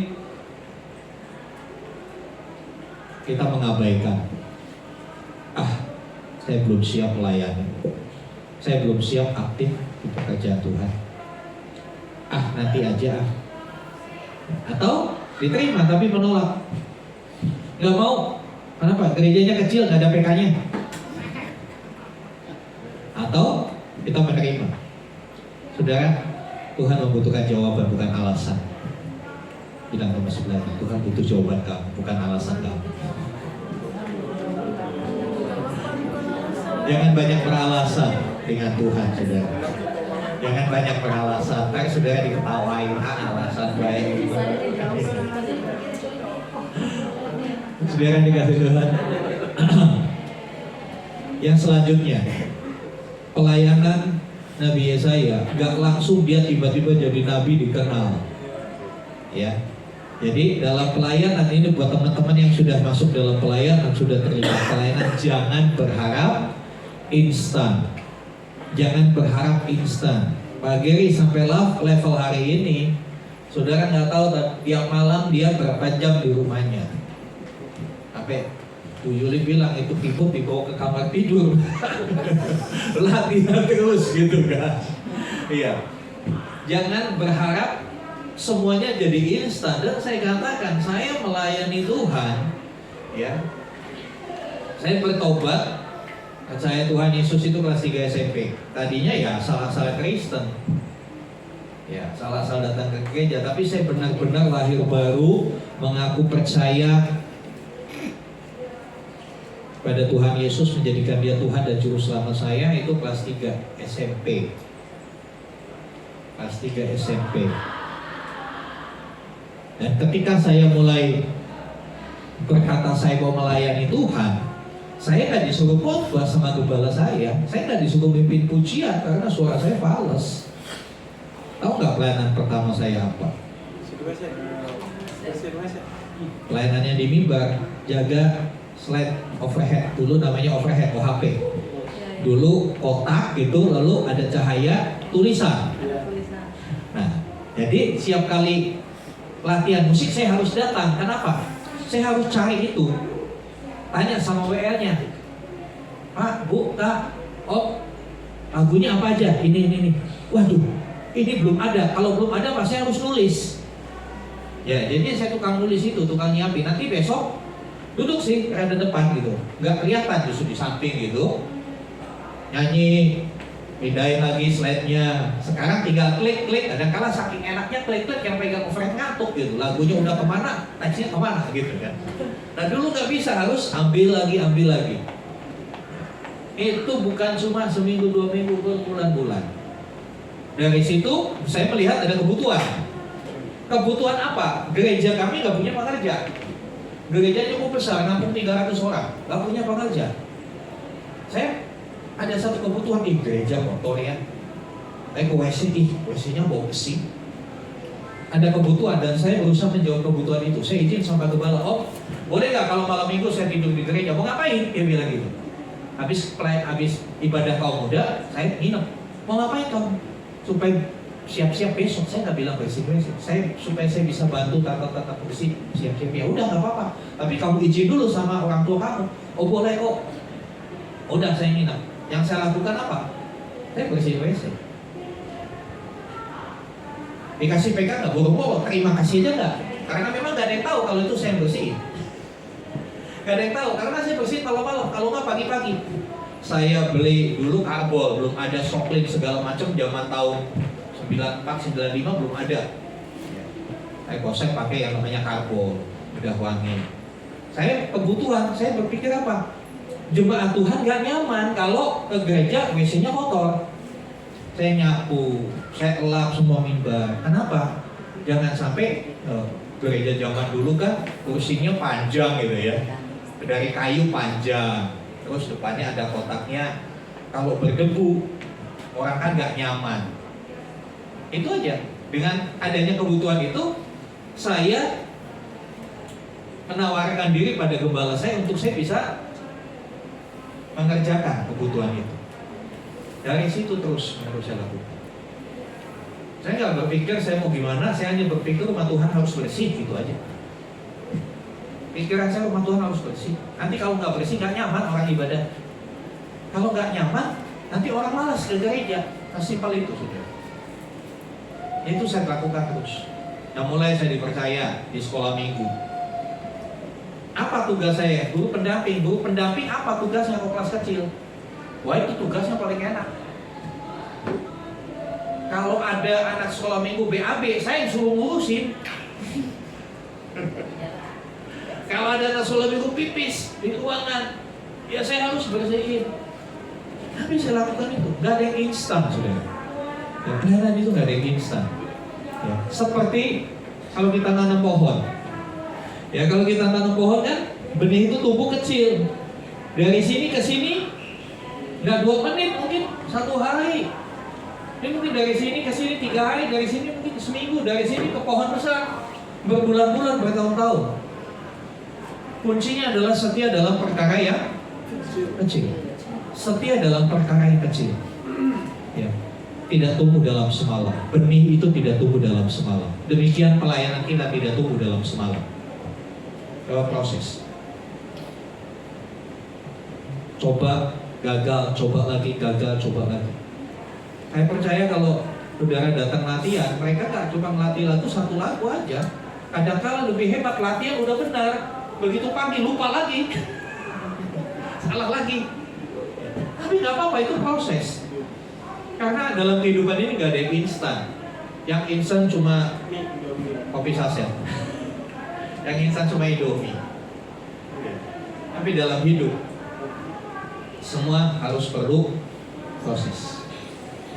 kita mengabaikan. Saya belum siap melayani. Saya belum siap aktif di pekerjaan Tuhan. Nanti aja. Atau diterima tapi menolak. Gak mau. Kenapa? Gerejanya kecil, gak ada PK-nya. Atau kita menerima. Saudara, Tuhan membutuhkan jawaban, bukan alasan. Bilang sama sebelahnya, Tuhan butuh jawaban kamu, bukan alasan kamu. Jangan banyak beralasan dengan Tuhan, saudara. Jangan banyak beralasan. Ntar saudara diketawain, alasan baik. Saudara dikasih Tuhan. Yang selanjutnya, pelayanan Nabi Yesaya, gak langsung dia tiba-tiba jadi nabi dikenal. Ya. Jadi dalam pelayanan ini buat teman-teman yang sudah masuk dalam pelayanan, sudah terlibat pelayanan, jangan berharap instan. Jangan berharap instan. Pak Geri sampai level hari ini, saudara nggak tahu tiap malam dia berapa jam di rumahnya. Sampai Bu Yuli bilang itu tipu dibawa ke kamar tidur. Latihan terus gitu kan. Iya. Jangan berharap semuanya jadi instan. Dan saya katakan, saya melayani Tuhan, ya. Saya bertobat. Saya Tuhan Yesus itu kelas 3 SMP. Tadinya ya salah-salah Kristen, ya salah-salah datang ke gereja. Tapi saya benar-benar lahir baru, mengaku percaya pada Tuhan Yesus, menjadikan dia Tuhan dan Juru Selamat saya, itu kelas 3 SMP. Kelas 3 SMP. Dan ketika saya mulai berkata saya mau melayani Tuhan, saya nggak disuruh khotbah sama gembala saya nggak disuruh mimpin pujian karena suara saya fales. Tahu nggak pelayanan pertama saya apa? Pelayanannya di mimbar, jaga slide overhead, dulu namanya overhead, OHP. Dulu kotak gitu, lalu ada cahaya tulisan. Nah, jadi setiap kali latihan musik saya harus datang. Kenapa? Saya harus cari itu. Tanya sama WL-nya, Pak, Bu, Kak, lagunya apa aja? Ini. Waduh, ini belum ada. Kalau belum ada, Pak, saya harus nulis. Ya, jadi saya tukang nulis itu, tukang nyiapin. Nanti besok duduk sih ada depan gitu, nggak kelihatan justru di samping gitu. Nyanyi, pindahin lagi slide-nya. Sekarang tinggal klik. Kadang-kala saking enaknya klik yang pegang overhead ngantuk gitu. Lagunya udah kemana, teksnya kemana gitu kan. Nah dulu nggak bisa, harus ambil lagi. Itu bukan cuma seminggu, 2 minggu, berbulan-bulan. Dari situ saya melihat ada kebutuhan. Kebutuhan apa? Gereja kami nggak punya pekerja. Gereja cukup besar, nampung 300 orang, nggak punya pekerja. Saya ada satu kebutuhan di gereja kotor ya. Ke WC, WC-nya bau besi. Ada kebutuhan dan saya berusaha menjawab kebutuhan itu. Saya izin sama gembala, boleh nggak kalau malam minggu saya tidur di gereja? Mau ngapain? Dia bilang gitu. Habis ibadah kaum muda, saya nginep. Mau ngapain kamu? Supaya siap-siap besok. Saya nggak bilang bersih-bersih. Supaya saya bisa bantu tata-tata bersih, siap-siap. Ya udah nggak apa-apa. Tapi kamu izin dulu sama orang tua kamu. Oh boleh kok. Udah saya nginap. Yang saya lakukan apa? Saya bersih WC. Dikasih pegang nggak? Boro-boro terima kasih aja nggak? Karena memang nggak ada yang tahu kalau itu saya bersih. Nggak ada yang tahu karena saya bersih malam-malam. Kalau nggak pagi-pagi. Saya beli dulu karbol, belum ada Soklin segala macam zaman tahun 94, 95 belum ada. Saya pakai yang namanya karbol, udah wangi. Saya kebutuhan, saya berpikir apa? Jemaat Tuhan gak nyaman kalau ke gereja WC-nya kotor. Saya nyapu, saya elap semua mimbar. Kenapa? Jangan sampai gereja zaman dulu kan kursinya panjang gitu ya, dari kayu panjang. Terus depannya ada kotaknya. Kalau berdebu, orang kan gak nyaman. Itu aja. Dengan adanya kebutuhan itu, saya menawarkan diri pada gembala saya untuk saya bisa mengerjakan kebutuhan itu. Dari situ terus saya lakukan. Saya nggak berpikir saya mau gimana, saya hanya berpikir rumah Tuhan harus bersih, gitu aja. Pikiran saya rumah Tuhan harus bersih. Nanti kalau nggak bersih nggak nyaman orang ibadah. Kalau nggak nyaman, nanti orang malas ke gereja. Sesimpel itu sudah. Itu saya lakukan terus. Nah mulai saya dipercaya di sekolah minggu. Apa tugas saya? Guru pendamping. Guru pendamping apa tugasnya kalau kelas kecil? Wah itu tugasnya paling enak. Kalau ada anak sekolah minggu BAB, saya yang suruh ngurusin. Kalau ada anak sekolah minggu pipis di ruangan, ya saya harus bersihin. Tapi saya lakukan itu, gak ada yang instan, saudara. Ya, pelayanan itu gak ada yang instan. Ya, seperti kalau kita nanam pohon. Ya kalau kita nanam pohon kan benih itu tumbuh kecil. Dari sini ke sini nggak 2 menit, mungkin 1 hari. Ini mungkin dari sini ke sini 3 hari, dari sini mungkin seminggu, dari sini ke pohon besar berbulan-bulan, bertahun-tahun. Kuncinya adalah setia dalam perkara yang kecil. Setia dalam perkara yang kecil. Ya. Tidak tumbuh dalam semalam. Benih itu tidak tumbuh dalam semalam. Demikian pelayanan kita tidak tumbuh dalam semalam. Lewat proses. Coba, gagal, coba lagi, gagal, coba lagi. Saya percaya kalau saudara datang latihan, mereka gak cuma melatih lagu 1 lagu aja. Kadang-kala lebih hebat, latihan udah benar. Begitu pagi lupa lagi. Salah lagi. Tapi gak apa-apa, itu proses. Karena dalam kehidupan ini gak ada yang instan. Yang instan cuma kopi saset. Yang instan cuma Indomie. Tapi dalam hidup semua harus perlu proses.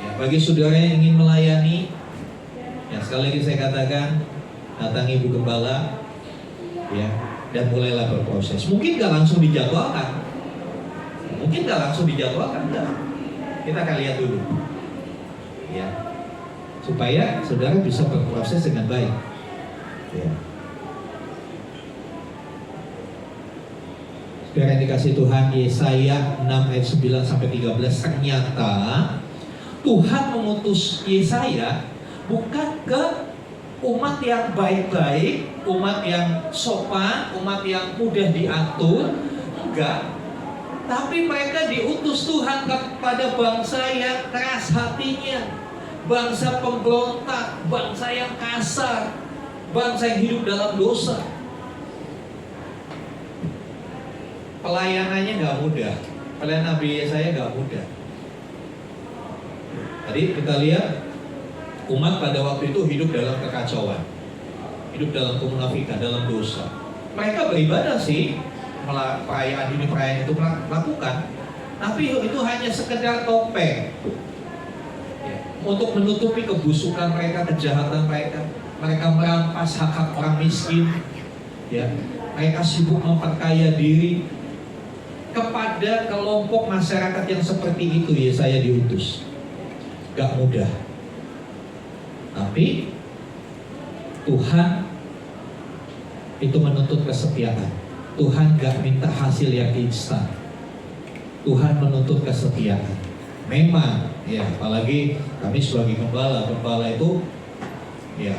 Ya, bagi saudara yang ingin melayani, ya sekali lagi saya katakan, datangi Ibu Gembala, ya, dan mulailah berproses. Mungkin gak langsung dijadwalkan. Enggak. Kita akan lihat dulu. Ya, supaya saudara bisa berproses dengan baik. Ya. Saudara yang dikasih Tuhan, Yesaya 6 ayat 9 sampai 13, ternyata Tuhan mengutus Yesaya bukan ke umat yang baik-baik, umat yang sopan, umat yang mudah diatur, enggak. Tapi mereka diutus Tuhan kepada bangsa yang keras hatinya, bangsa pemberontak, bangsa yang kasar, bangsa yang hidup dalam dosa. Pelayanannya gak mudah. Pelayanan Nabi Yesaya gak mudah. Tadi kita lihat umat pada waktu itu hidup dalam kekacauan, hidup dalam kemunafikan, dalam dosa. Mereka beribadah sih, perayaan ini perayaan itu lakukan, tapi itu hanya sekedar topeng ya, untuk menutupi kebusukan mereka, kejahatan mereka. Mereka merampas hak-hak orang miskin, ya. Mereka sibuk memperkaya diri. Kepada kelompok masyarakat yang seperti itu Yesaya diutus. Gak mudah. Tapi Tuhan itu menuntut kesetiaan. Tuhan gak minta hasil yang instan. Tuhan menuntut kesetiaan. Memang Ya, apalagi kami sebagai gembala itu ya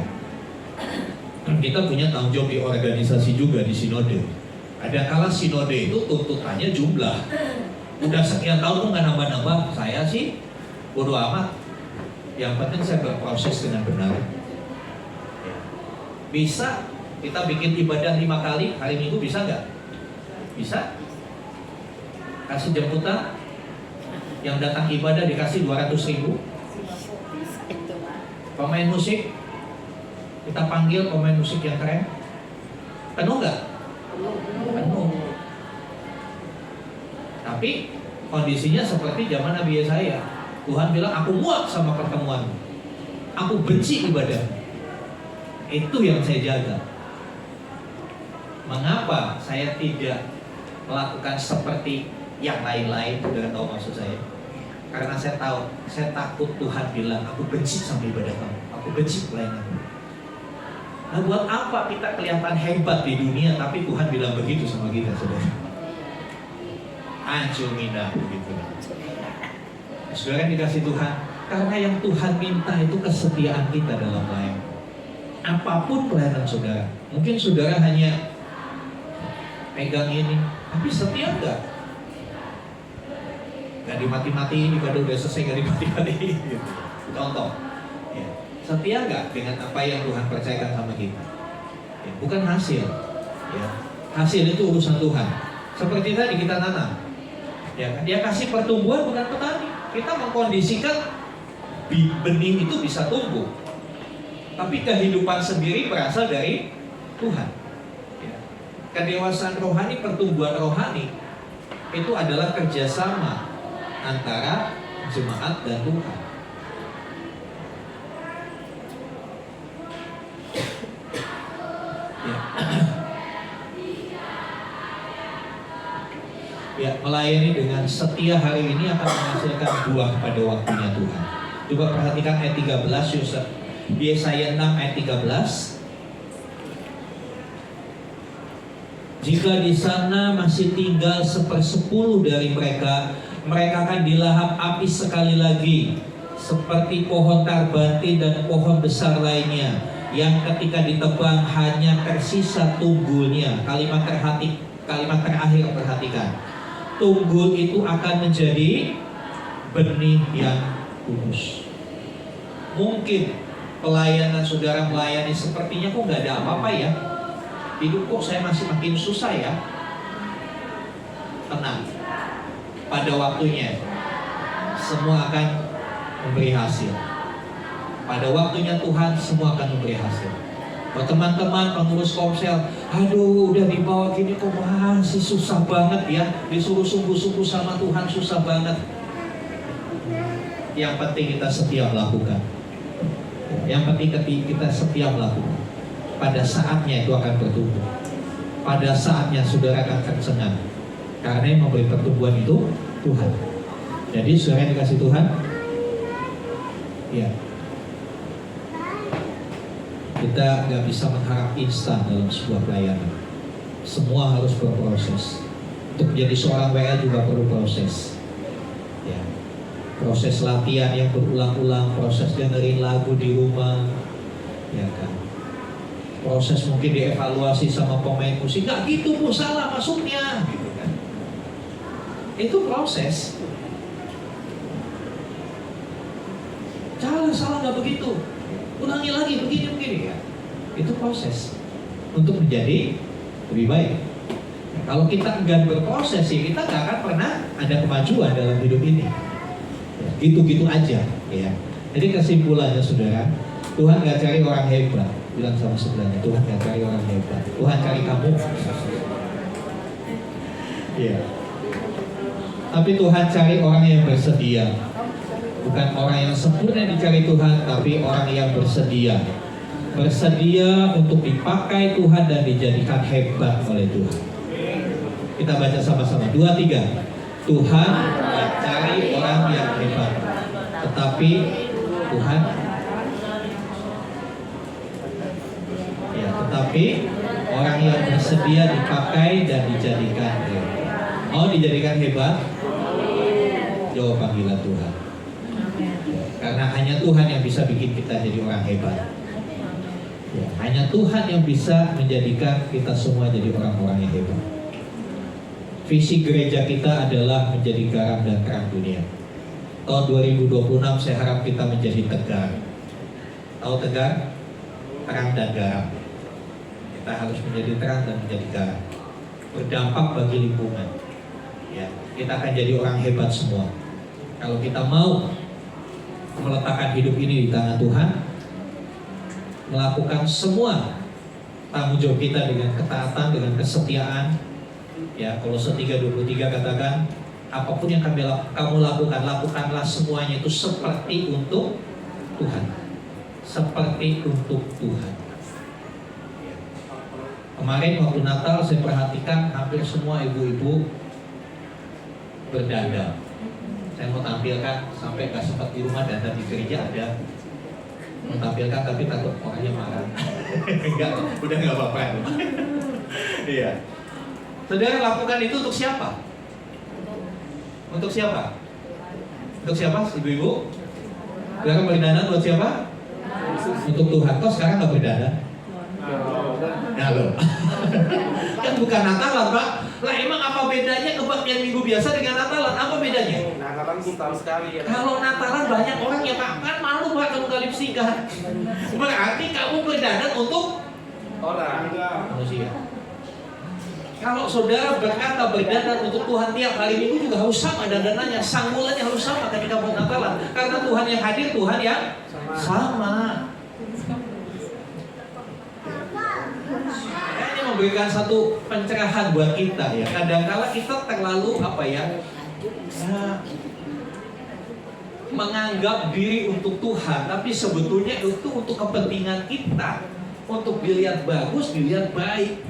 kita punya tanggung jawab di organisasi juga di sinode. Ada kala sinode itu tuntutannya jumlah. Udah sekian tahun tuh nggak nambah-nambah. Saya sih bodo amat. Yang penting saya berproses dengan benar. Ya. Bisa kita bikin ibadah 5 kali hari Minggu, bisa nggak? Bisa. Kasih jemputan. Yang datang ibadah dikasih 200.000. Pemain musik kita panggil pemain musik yang keren, penuh nggak? Penuh. Tapi kondisinya seperti zaman Nabi Yesaya. Tuhan bilang, aku muak sama pertemuan, aku benci ibadah. Itu yang saya jaga. Mengapa saya tidak melakukan seperti yang lain-lain? Sudah tahu maksud saya? Karena saya tahu, saya takut Tuhan bilang, aku benci sama ibadah kamu, aku benci pelayananmu. Nah, buat apa kita kelihatan hebat di dunia, tapi Tuhan bilang begitu sama kita, saudara? Ancur minda begitu. Saudara yang dikasih Tuhan, karena yang Tuhan minta itu kesetiaan kita dalam pelayanan. Apapun pelayanan saudara, mungkin saudara hanya pegang ini, tapi setia nggak? Gak dimati-mati, ibadah udah selesai gak dimati-mati. Contoh, ya. Setia nggak dengan apa yang Tuhan percayakan sama kita? Ya, bukan hasil, ya. Hasil itu urusan Tuhan. Seperti tadi kita tanam, ya kan? Dia kasih pertumbuhan, bukan petani. Kita mengkondisikan benih itu bisa tumbuh, tapi kehidupan sendiri berasal dari Tuhan. Ya. Kedewasaan rohani, pertumbuhan rohani itu adalah kerjasama antara jemaat dan Tuhan. Ya, melayani dengan setia hari ini akan menghasilkan buah pada waktunya Tuhan. Coba perhatikan ayat 13, Yosef. Yesaya 6 ayat 13. Jika di sana masih tinggal 1/10 dari mereka, mereka akan dilahap api sekali lagi, seperti pohon tarbati dan pohon besar lainnya, yang ketika ditebang hanya tersisa tunggulnya. Kalimat terakhir perhatikan. Tunggul itu akan menjadi benih yang kudus. Mungkin pelayanan saudara melayani sepertinya kok nggak ada apa-apa ya. Hidup kok saya masih makin susah ya. Tenang. Pada waktunya semua akan memberi hasil. Pada waktunya Tuhan semua akan memberi hasil. Buat teman-teman pengurus komsel, aduh udah dibawa gini kok masih susah banget ya, disuruh sungguh-sungguh sama Tuhan susah banget. Yang penting kita setia melakukan. Yang penting kita setia melakukan. Pada saatnya itu akan bertumbuh. Pada saatnya saudara akan tercengang. Karena yang memberi pertumbuhan itu Tuhan. Jadi saudara yang dikasih Tuhan, ya, kita nggak bisa mengharap instan dalam sebuah pelayanan. Semua harus berproses. Untuk menjadi seorang WL juga perlu proses. Ya. Proses latihan yang berulang-ulang, proses dengerin lagu di rumah, ya kan. Proses mungkin dievaluasi sama pemain musik, nggak gitu bu, salah masuknya, gitu kan. Itu proses. Salah nggak begitu. Ulangi lagi begini ya. Itu proses untuk menjadi lebih baik. Nah, kalau kita enggan berproses sih, kita nggak akan pernah ada kemajuan dalam hidup ini. Ya, gitu-gitu aja ya. Jadi kesimpulannya saudara, Tuhan nggak cari orang hebat. Bilang sama sebelahnya, Tuhan nggak cari orang hebat. Tuhan cari kamu. Ya. Tapi Tuhan cari orang yang bersedia. Bukan orang yang sempurna dicari Tuhan, tapi orang yang bersedia. Bersedia untuk dipakai Tuhan dan dijadikan hebat oleh Tuhan. Kita baca sama-sama. 2, 3. Tuhan mencari orang yang hebat, tetapi Tuhan, ya, tetapi orang yang bersedia dipakai dan dijadikan hebat. Mau dijadikan hebat? Jawab panggilan Tuhan. Karena hanya Tuhan yang bisa bikin kita jadi orang hebat. Ya, hanya Tuhan yang bisa menjadikan kita semua jadi orang-orang yang hebat. Visi gereja kita adalah menjadi garam dan terang dunia. Tahun 2026 saya harap kita menjadi tegar. Tahu tegar? Terang dan garam. Kita harus menjadi terang dan menjadi garam. Berdampak bagi lingkungan. Ya, kita akan jadi orang hebat semua. Kalau kita mau meletakkan hidup ini di tangan Tuhan, melakukan semua tanggung jawab kita dengan ketaatan, dengan kesetiaan. Ya, Kolose 3:23 katakan, apapun yang kamu lakukan, lakukanlah semuanya itu seperti untuk Tuhan. Seperti untuk Tuhan. Kemarin waktu Natal saya perhatikan hampir semua ibu-ibu berdandang. Saya mau tampilkan, sampai gak sempat di rumah, dandan di gereja ada. Mau tampilkan tapi takut orangnya marah. Enggak, udah gak apa-apa. Iya. Saudara lakukan itu untuk siapa? Untuk siapa? Untuk siapa ibu-ibu? Sekarang berdandan buat siapa? Untuk Tuhan. Kok sekarang gak berdandan? Nah loh. Kan bukan Natalan, Pak. Lah emang apa bedanya kebaktian minggu biasa dengan Natalan? Apa bedanya? Natalan brutal sekali ya. Kalau Natalan banyak orang yang kan malu Pak kalau kali singkat. Berarti kamu berdandan untuk Orang. manusia. Kalau saudara berkata berdandan untuk Tuhan tiap hari Minggu juga harus sama dandanannya, sanggulannya harus sama ketika buat Natalan. Karena Tuhan yang hadir, Tuhan yang sama. Ini memberikan satu pencerahan buat kita ya. Kadang-kala kita terlalu menganggap diri untuk Tuhan, tapi sebetulnya itu untuk kepentingan kita, untuk dilihat bagus, dilihat baik.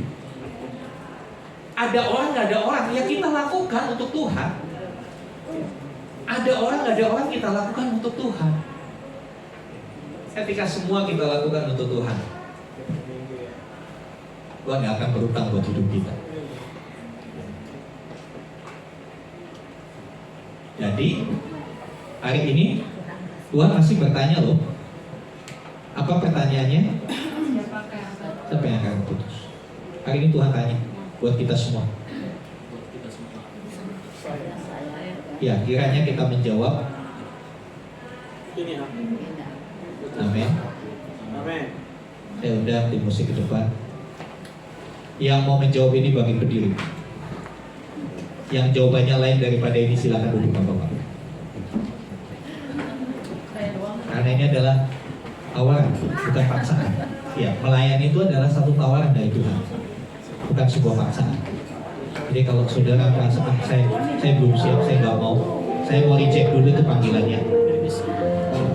Ada orang, nggak ada orang, ya kita lakukan untuk Tuhan. Ada orang, nggak ada orang, kita lakukan untuk Tuhan. Ketika semua kita lakukan untuk Tuhan, Tuhan nggak akan berutang buat hidup kita. Jadi hari ini Tuhan masih bertanya loh. Apa pertanyaannya? Siapa yang akan putus? Hari ini Tuhan tanya buat kita semua. Ya, kiranya kita menjawab. Ini ya. Amin. Amin. Saya undang tim musik ke depan. Yang mau menjawab ini bagi berdiri. Yang jawabannya lain daripada ini silakan duduk Bapak. Karena ini adalah tawaran, bukan paksaan. Ya, melayani itu adalah satu tawaran dari Tuhan, bukan sebuah paksaan. Jadi kalau saudara merasa saya belum siap, saya nggak mau, saya mau reject dulu itu panggilannya.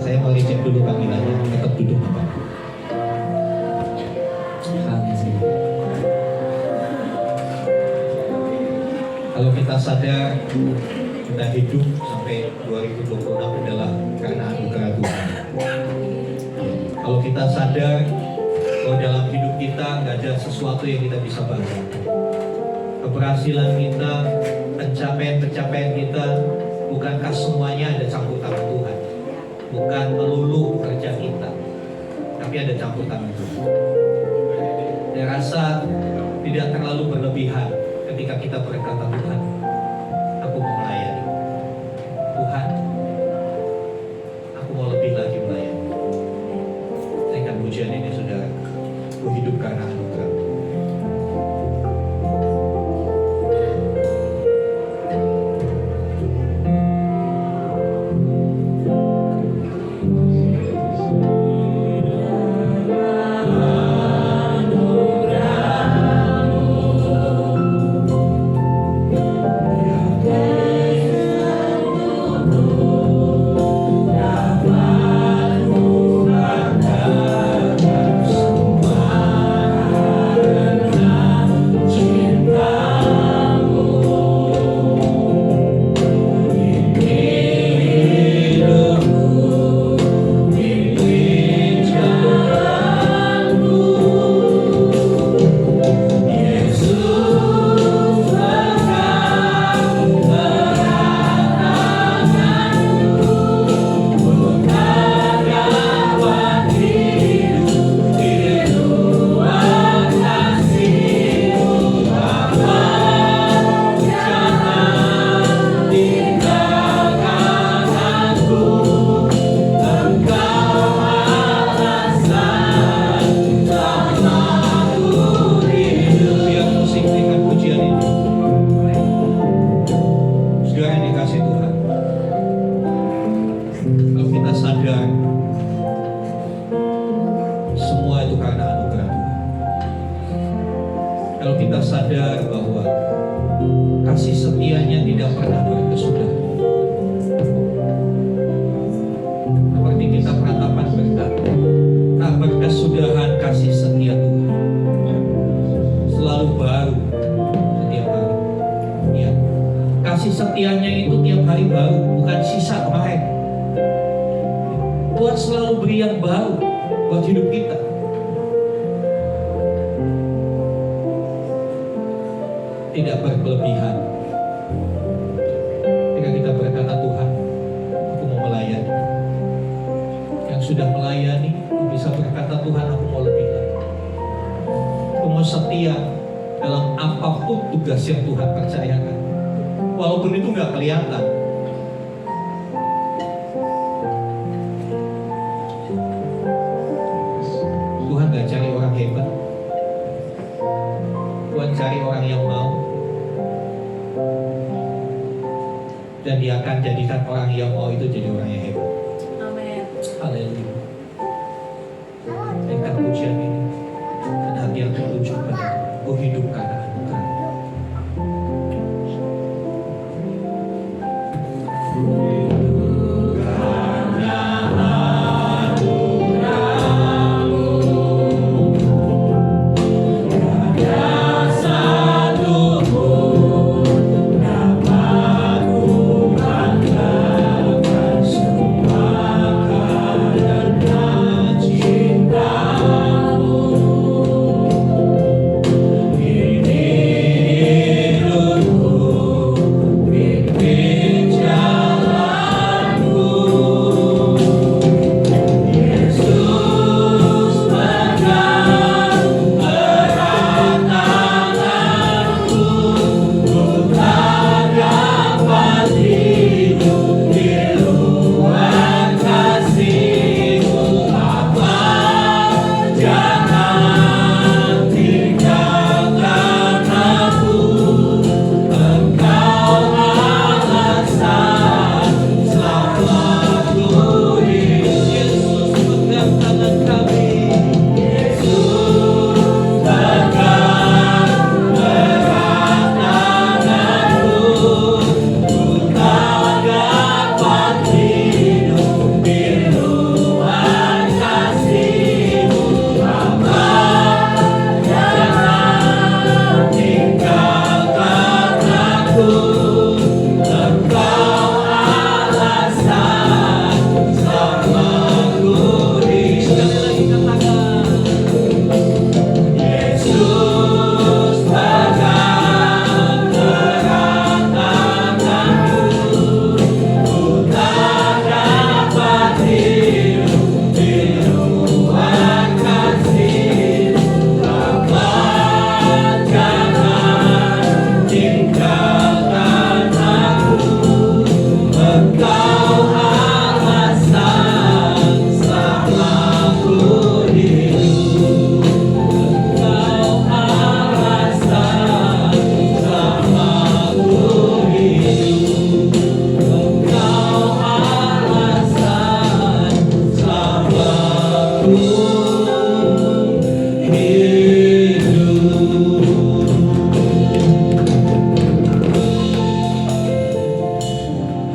Saya mau reject dulu panggilannya, tetap duduk Bapak. Kalau kita sadar kita hidup sampai 2026 adalah karena anugerah Tuhan. Kalau kita sadar bahwa dalam hidup kita nggak ada sesuatu yang kita bisa banggakan. Keberhasilan kita, pencapaian kita, bukankah semuanya ada campur tangan Tuhan? Bukan melulu kerja kita, tapi ada campur tangan Tuhan. Saya rasa tidak terlalu berlebihan ketika kita berkata, Tuhan, aku mau melayani. Tuhan, aku mau lebih lagi melayani. Dengan pujian ini, saudara, aku hidup karena anugerah. sadar bahwa kasih setianya tidak pernah berkesudahan. Seperti kita peratapan berkata, tak berkesudahan kasih setia Tuhan, selalu baru setiap hari. Ya, kasih setianya itu tiap hari baru, bukan sisa kemarin. Tuhan selalu beri yang baru buat hidup kita. Tidak berkelebihan. Ketika kita berkata, Tuhan, aku mau melayani. Yang sudah melayani bisa berkata, Tuhan, aku mau lebih lagi. Aku mau setia dalam apapun tugas yang Tuhan percayakan, walaupun itu nggak kelihatan. Tuhan nggak cari orang hebat, Tuhan cari orang yang mau, dan Dia akan jadikan orang yang mau itu jadi orang yang hebat. Amin. Haleluya. Dengan pujian ini dan hati yang tertuju pada Ku hidup karena anugerah.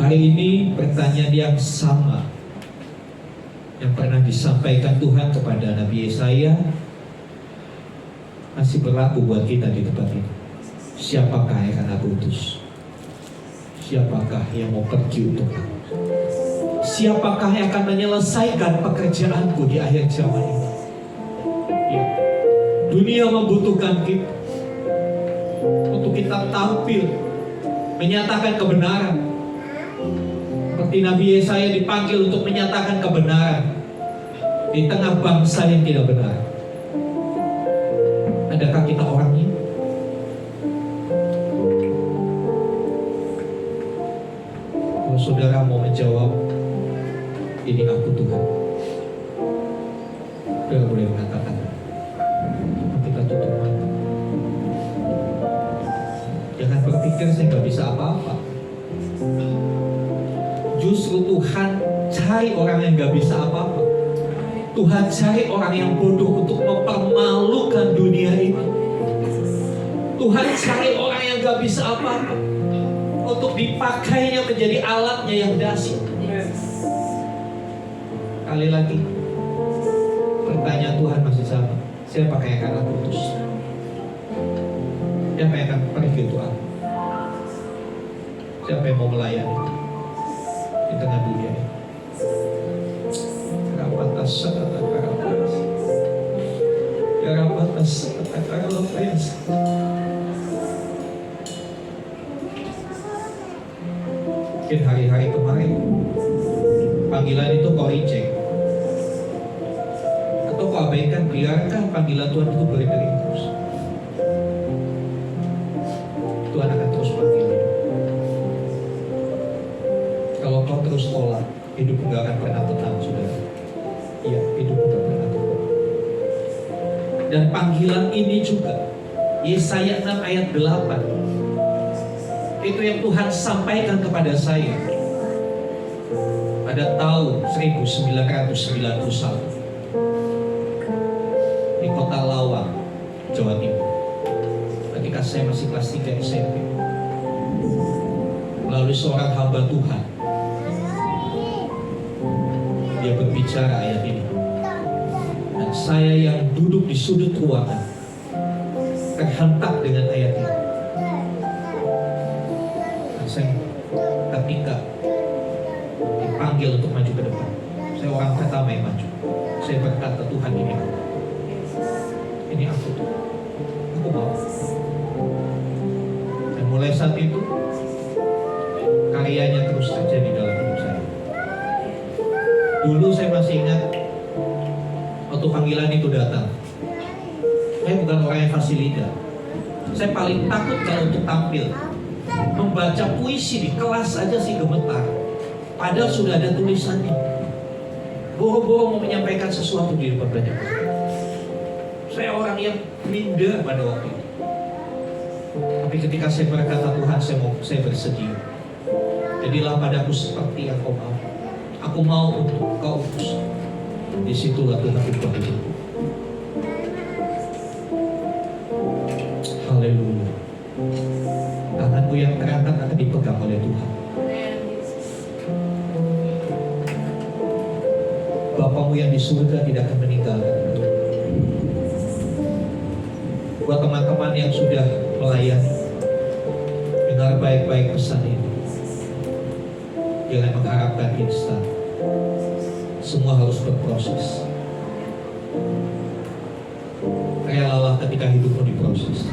Hari ini pertanyaan yang sama yang pernah disampaikan Tuhan kepada Nabi Yesaya masih berlaku buat kita di tempat ini. Siapakah yang akan aku utus? Siapakah yang mau pergi untuk aku? Siapakah yang akan menyelesaikan pekerjaanku di akhir zaman ini? Ya, dunia membutuhkan kita untuk kita tampil menyatakan kebenaran. Seperti Nabi Yesaya dipanggil untuk menyatakan kebenaran di tengah bangsa yang tidak benar. Adakah kita orangnya? Kalau saudara mau menjawab, ini aku Tuhan, saudara boleh mengatakan. Kita tutup mata. Jangan berpikir saya nggak bisa apa-apa. Justru Tuhan cari orang yang gak bisa apa-apa. Tuhan cari orang yang bodoh untuk mempermalukan dunia ini. Tuhan cari orang yang gak bisa apa-apa untuk dipakainya menjadi alatnya yang dahsyat. Kali lagi pertanyaan Tuhan masih sama. Siapa yang akan aku utus? Siapa yang akan pergi itu aku? Siapa yang mau melayani di tengah dunia ini? Rapatas kata-kata ya rapatas kata-kata. Mungkin hari-hari kemarin panggilan itu kau reject atau kau abaikan, biarkan panggilan Tuhan itu berdiri terus. Tuhan akan terus panggil. Kalau kau terus tolak, hidup enggak akan pernah tenang, saudara. Iya, hidup enggak pernah tenang. Dan panggilan ini juga Yesaya 6 ayat 8 itu yang Tuhan sampaikan kepada saya pada tahun 1991 di Kota Lawang, Jawa Timur, ketika saya masih kelas 3 SMP. Melalui seorang hamba Tuhan, dia berbicara ayat ini, dan saya yang duduk di sudut ruangan terhentak dengan ayat ini. Dan saya ketika dipanggil untuk maju ke depan, saya orang pertama yang maju. Saya berkata, Tuhan, ini aku. Ini aku, Tuhan. Aku mau. Dan mulai saat itu karyanya terus terjadi dalam hidup saya. Dulu saya masih ingat waktu panggilan itu datang. Saya bukan orang yang fasilita. Saya paling takut kalau untuk tampil. Membaca puisi di kelas aja sih gemetar. Padahal sudah ada tulisannya. Boro-boro mau menyampaikan sesuatu di depan banyak orang. Saya orang yang minder pada waktu itu. Tapi ketika saya berkata, Tuhan, saya bersedia. Jadilah padaku seperti yang kau mau. Aku mau untuk kau utus. Disitulah Tuhan berubah hidupku. Haleluya. Tanganmu yang terangkat akan dipegang oleh Tuhan. Bapamu yang di surga tidak akan meninggalkan. Buat teman-teman yang sudah melayani, dengar baik-baik pesan ini. Jangan mengharapkan instan. Semua harus berproses. Relalah ketika hidupmu diproses.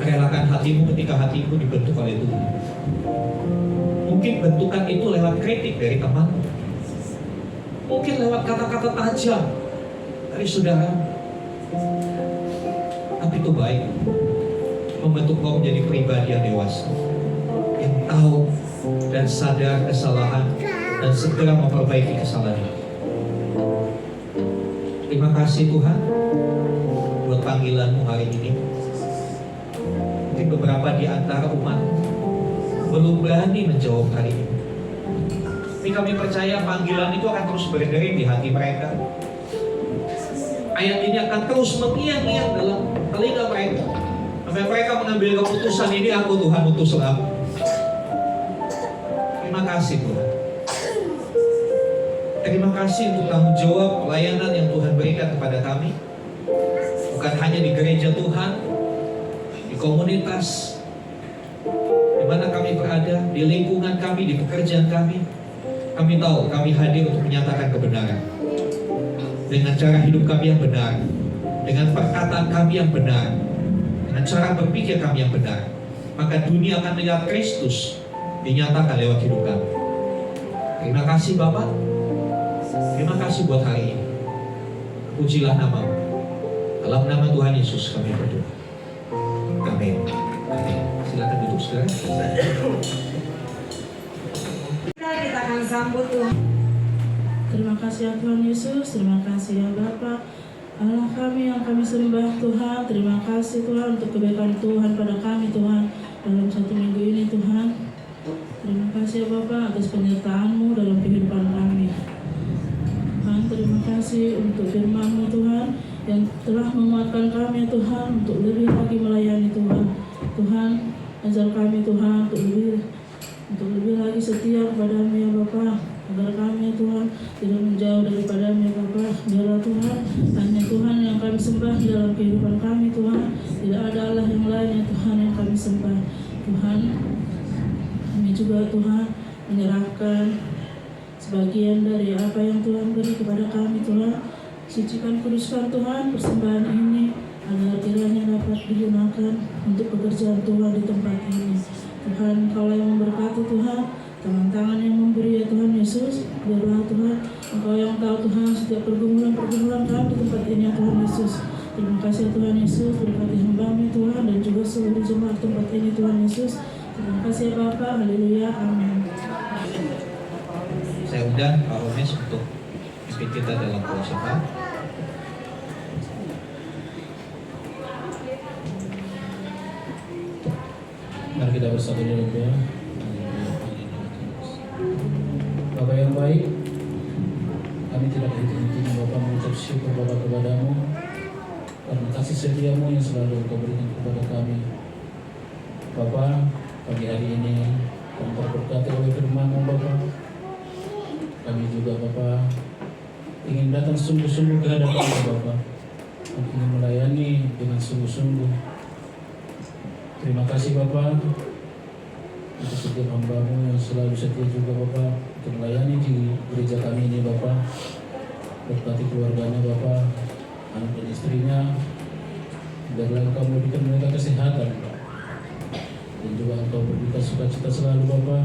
Relakan hatimu ketika hatimu dibentuk oleh Tuhan. Mungkin bentukan itu lewat kritik dari teman, mungkin lewat kata-kata tajam dari saudara. Tapi itu baik, membentuk kau menjadi pribadi yang dewasa, yang tahu dan sadar kesalahan dan segera memperbaiki kesalahan itu. Terima kasih Tuhan buat panggilanmu hari ini. Mungkin beberapa di antara umat belum berani menjawab hari ini. Tapi kami percaya panggilan itu akan terus berdering di hati mereka. Ayat ini akan terus mengiang-iang dalam telinga mereka. Sampai mereka mengambil keputusan, ini aku Tuhan, utuslah aku. Terima kasih Tuhan. Terima kasih untuk tanggung jawab pelayanan yang Tuhan berikan kepada kami. Bukan hanya di gereja Tuhan, di komunitas, di mana kami berada, di lingkungan kami, di pekerjaan kami. Kami tahu kami hadir untuk menyatakan kebenaran. Dengan cara hidup kami yang benar, dengan perkataan kami yang benar, dengan cara berpikir kami yang benar, maka dunia akan melihat Kristus dinyatakan lewat hidup kami. Terima kasih Bapak. Terima kasih buat hari ini. Pujilah nama-Mu. Dalam nama Tuhan Yesus kami berdoa. Amin. Amin. Silakan duduk saudara. Kita akan sambut Tuhan. Terima kasih ya Tuhan Yesus, terima kasih ya Bapa Allah kami yang kami sembah Tuhan. Terima kasih Tuhan untuk kebaikan Tuhan pada kami Tuhan dalam satu minggu ini Tuhan. Terima kasih ya Bapa atas penyertaan-Mu dalam kehidupan kami Tuhan. Terima kasih untuk firman-Mu Tuhan yang telah menguatkan kami ya Tuhan untuk lebih lagi melayani Tuhan. Tuhan, ajar kami Tuhan untuk lebih lagi setia kepada-Mu ya Bapa, agar kami ya Tuhan tidak menjauh daripada-Mu ya Bapa. Biarlah Tuhan, hanya Tuhan yang kami sembah di dalam kehidupan kami Tuhan. Tidak ada Allah yang lain ya Tuhan yang kami sembah. Tuhan, kami juga Tuhan menyerahkan sebagian dari apa yang Tuhan beri kepada kami Tuhan. Sucikan, kuduskan Tuhan persembahan ini agar kiranya dapat digunakan untuk pekerjaan Tuhan di tempat ini. Tuhan, Engkau yang memberkati Tuhan, tangan-tangan yang memberi ya Tuhan Yesus. Biarlah Tuhan, Engkau yang tahu Tuhan setiap pergumulan kami di tempat ini ya Tuhan Yesus. Terima kasih ya Tuhan Yesus, berkati hamba-Mu Tuhan dan juga seluruh jemaat tempat ini Tuhan Yesus. Terima kasih ya Bapa, haleluya, amin. Saya undang Pak Omes untuk pimpin kita dalam doa. Mari kita bersatu dalam doa. Bapa yang baik, kami tidak henti-hentinya Bapa mengucap syukur Bapa kepada-Mu karena kasih setia-Mu yang selalu Engkau berikan kepada kami. Bapa, pagi hari ini kami terberkati oleh firman-Mu Bapa. Kami juga Bapa ingin datang sungguh-sungguh ke hadapan-Mu Bapa. Kami ingin melayani dengan sungguh-sungguh. Terima kasih Bapa untuk setiap hamba-Mu yang selalu setia juga Bapa untuk melayani di gereja kami ini Bapa. Berkati keluarganya Bapa, anak dan istrinya, biarlah Engkau memberikan mereka kesehatan dan juga Engkau berikan sukacita selalu Bapa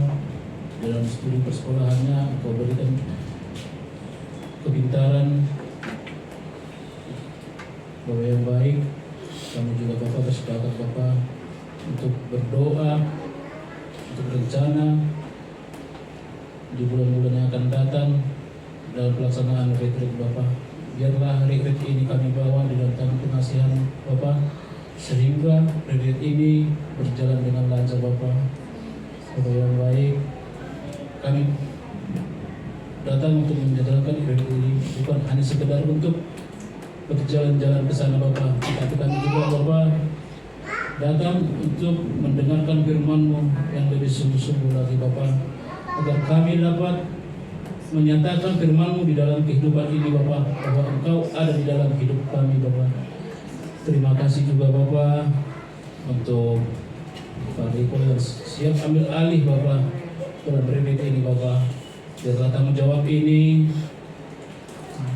dalam studi persekolahannya. Engkau berikan kepintaran Bapa yang baik. Kami juga Bapa bersepakat Bapa untuk berdoa, untuk rencana di bulan-bulan yang akan datang dalam pelaksanaan retreat Bapa. Biarlah retreat ini kami bawa di dalam tangan pengasihan Bapa, sehingga retreat ini berjalan dengan lancar Bapa. Bapa yang baik, kami datang untuk menjalankan retreat ini bukan hanya sekedar untuk berjalan-jalan ke sana Bapa, tapi kami juga Bapa datang untuk mendengarkan firman-Mu yang lebih sungguh-sungguh lagi Bapa, agar kami dapat menyatakan firman-Mu di dalam kehidupan ini Bapa, bahwa Engkau ada di dalam hidup kami Bapa. Terima kasih juga Bapa untuk Pak Riko yang siap ambil alih Bapa dalam retreat ini Bapa. Biarlah tanggung jawab ini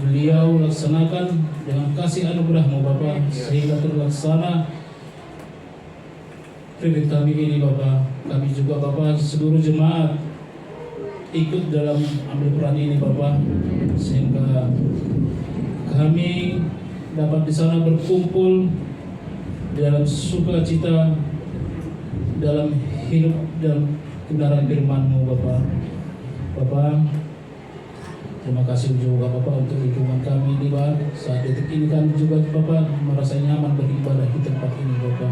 beliau laksanakan dengan kasih anugerah-Mu Bapa, sehingga terlaksana retreat kami ini Bapa. Kami juga Bapa seluruh jemaat ikut dalam ambil peran ini Bapa, sehingga kami dapat di sana berkumpul dalam sukacita, dalam hidup dalam kebenaran firman-Mu Bapa. Bapa, terima kasih juga Bapa untuk dukungan kami ini Bapa. Saat detik ini kami juga Bapa merasa nyaman beribadah di tempat ini Bapa.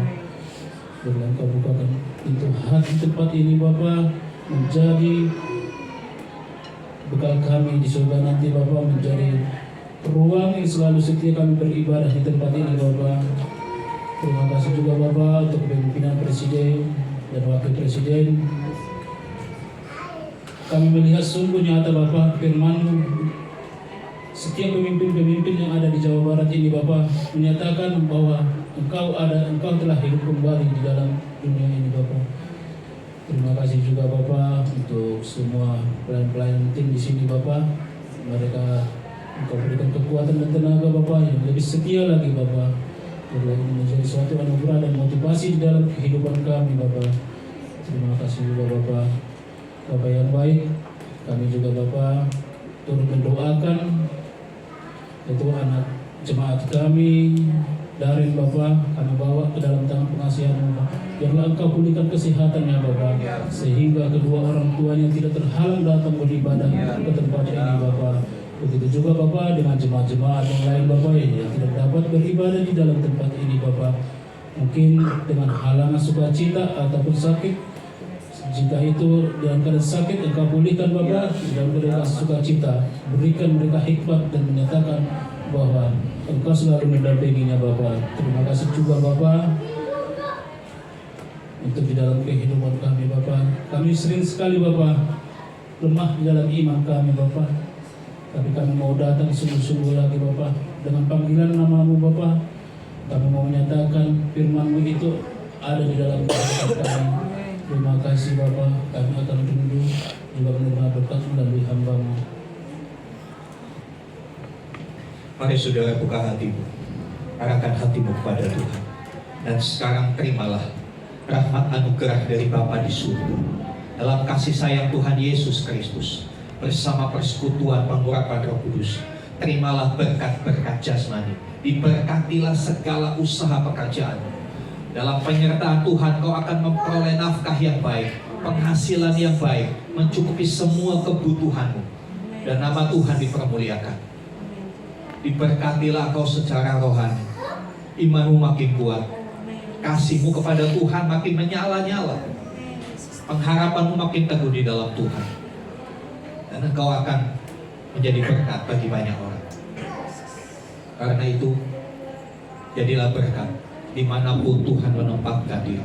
Biarlah Engkau bukakan pintu hati tempat ini Bapa, menjadi bekal kami di surga nanti Bapa, menjadi ruang yang selalu setia kami beribadah di tempat ini Bapa. Terima kasih juga Bapa untuk pimpinan Presiden dan Wakil Presiden. Kami melihat sungguh nyata Bapa firman-Mu. Setiap pemimpin-pemimpin yang ada di Jawa Barat ini Bapa menyatakan bahwa Engkau telah hidup kembali di dalam dunia ini Bapa. Terima kasih juga Bapa untuk semua pelayan-pelayan tim di sini Bapa. Mereka Engkau berikan kekuatan dan tenaga Bapa yang lebih setia lagi Bapa. Biarlah ini menjadi suatu anugerah dan motivasi di dalam kehidupan kami Bapa. Terima kasih juga Bapa. Bapa yang baik, kami juga Bapa turut mendoakan itu anak jemaat kami Darin Bapa, kami bawa ke dalam tangan pengasihan-Mu Bapa. Biarlah Engkau pulihkan kesehatannya Bapa, sehingga kedua orang tuanya tidak terhalang datang beribadah ke tempat ini Bapa. Begitu juga Bapa dengan jemaat-jemaat yang lain Bapa yang tidak dapat beribadah di dalam tempat ini Bapa. Mungkin dengan halangan sukacita ataupun sakit. Jika itu dalam keadaan sakit, Engkau pulihkan Bapa, dalam keadaan sukacita. Berikan mereka hikmat dan menyatakan bahwa Engkau selalu mendampinginya Bapa. Terima kasih juga Bapa untuk di dalam kehidupan kami Bapa. Kami sering sekali Bapa lemah di dalam iman kami Bapa. Tapi kami mau datang sungguh-sungguh lagi Bapa dengan panggilan nama-Mu Bapa. Kami mau menyatakan firman-Mu itu ada di dalam kehidupan kami. Terima kasih Bapa. Kami akan tunduk juga menerima berkat melalui hamba-Mu. Mari saudara buka hatimu, arahkan hatimu kepada Tuhan. Dan sekarang terimalah rahmat anugerah dari Bapa di surga. Dalam kasih sayang Tuhan Yesus Kristus, bersama persekutuan pengurapan Roh Kudus, terimalah berkat-berkat jasmani. Diberkatilah segala usaha pekerjaan. Dalam penyertaan Tuhan kau akan memperoleh nafkah yang baik, penghasilan yang baik, mencukupi semua kebutuhanmu. Dan nama Tuhan dipermuliakan. Diberkatilah kau secara rohani, imanmu makin kuat, kasihmu kepada Tuhan makin menyala-nyala, pengharapanmu makin teguh di dalam Tuhan, dan engkau akan menjadi berkat bagi banyak orang. Karena itu, jadilah berkat dimanapun Tuhan menempatkan diri.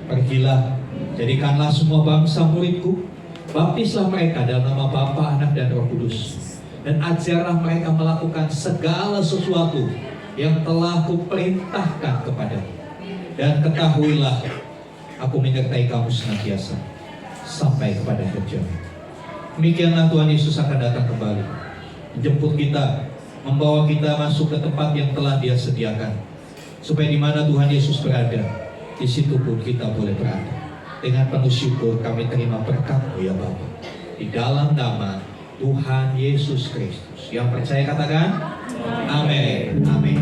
Pergilah, jadikanlah semua bangsa muridku, baptislah mereka dalam nama Bapa, Anak, dan Roh Kudus. Dan ajarlah mereka melakukan segala sesuatu yang telah kuperintahkan kepadamu. Dan ketahuilah, aku menyertai kamu senantiasa sampai kepada akhir zaman. Demikianlah Tuhan Yesus akan datang kembali, menjemput kita, membawa kita masuk ke tempat yang telah Dia sediakan, supaya di mana Tuhan Yesus berada, di situ pun kita boleh berada. Dengan penuh syukur kami terima berkat-Mu ya Bapa, di dalam nama Tuhan Yesus Kristus. Yang percaya katakan amin. Amin.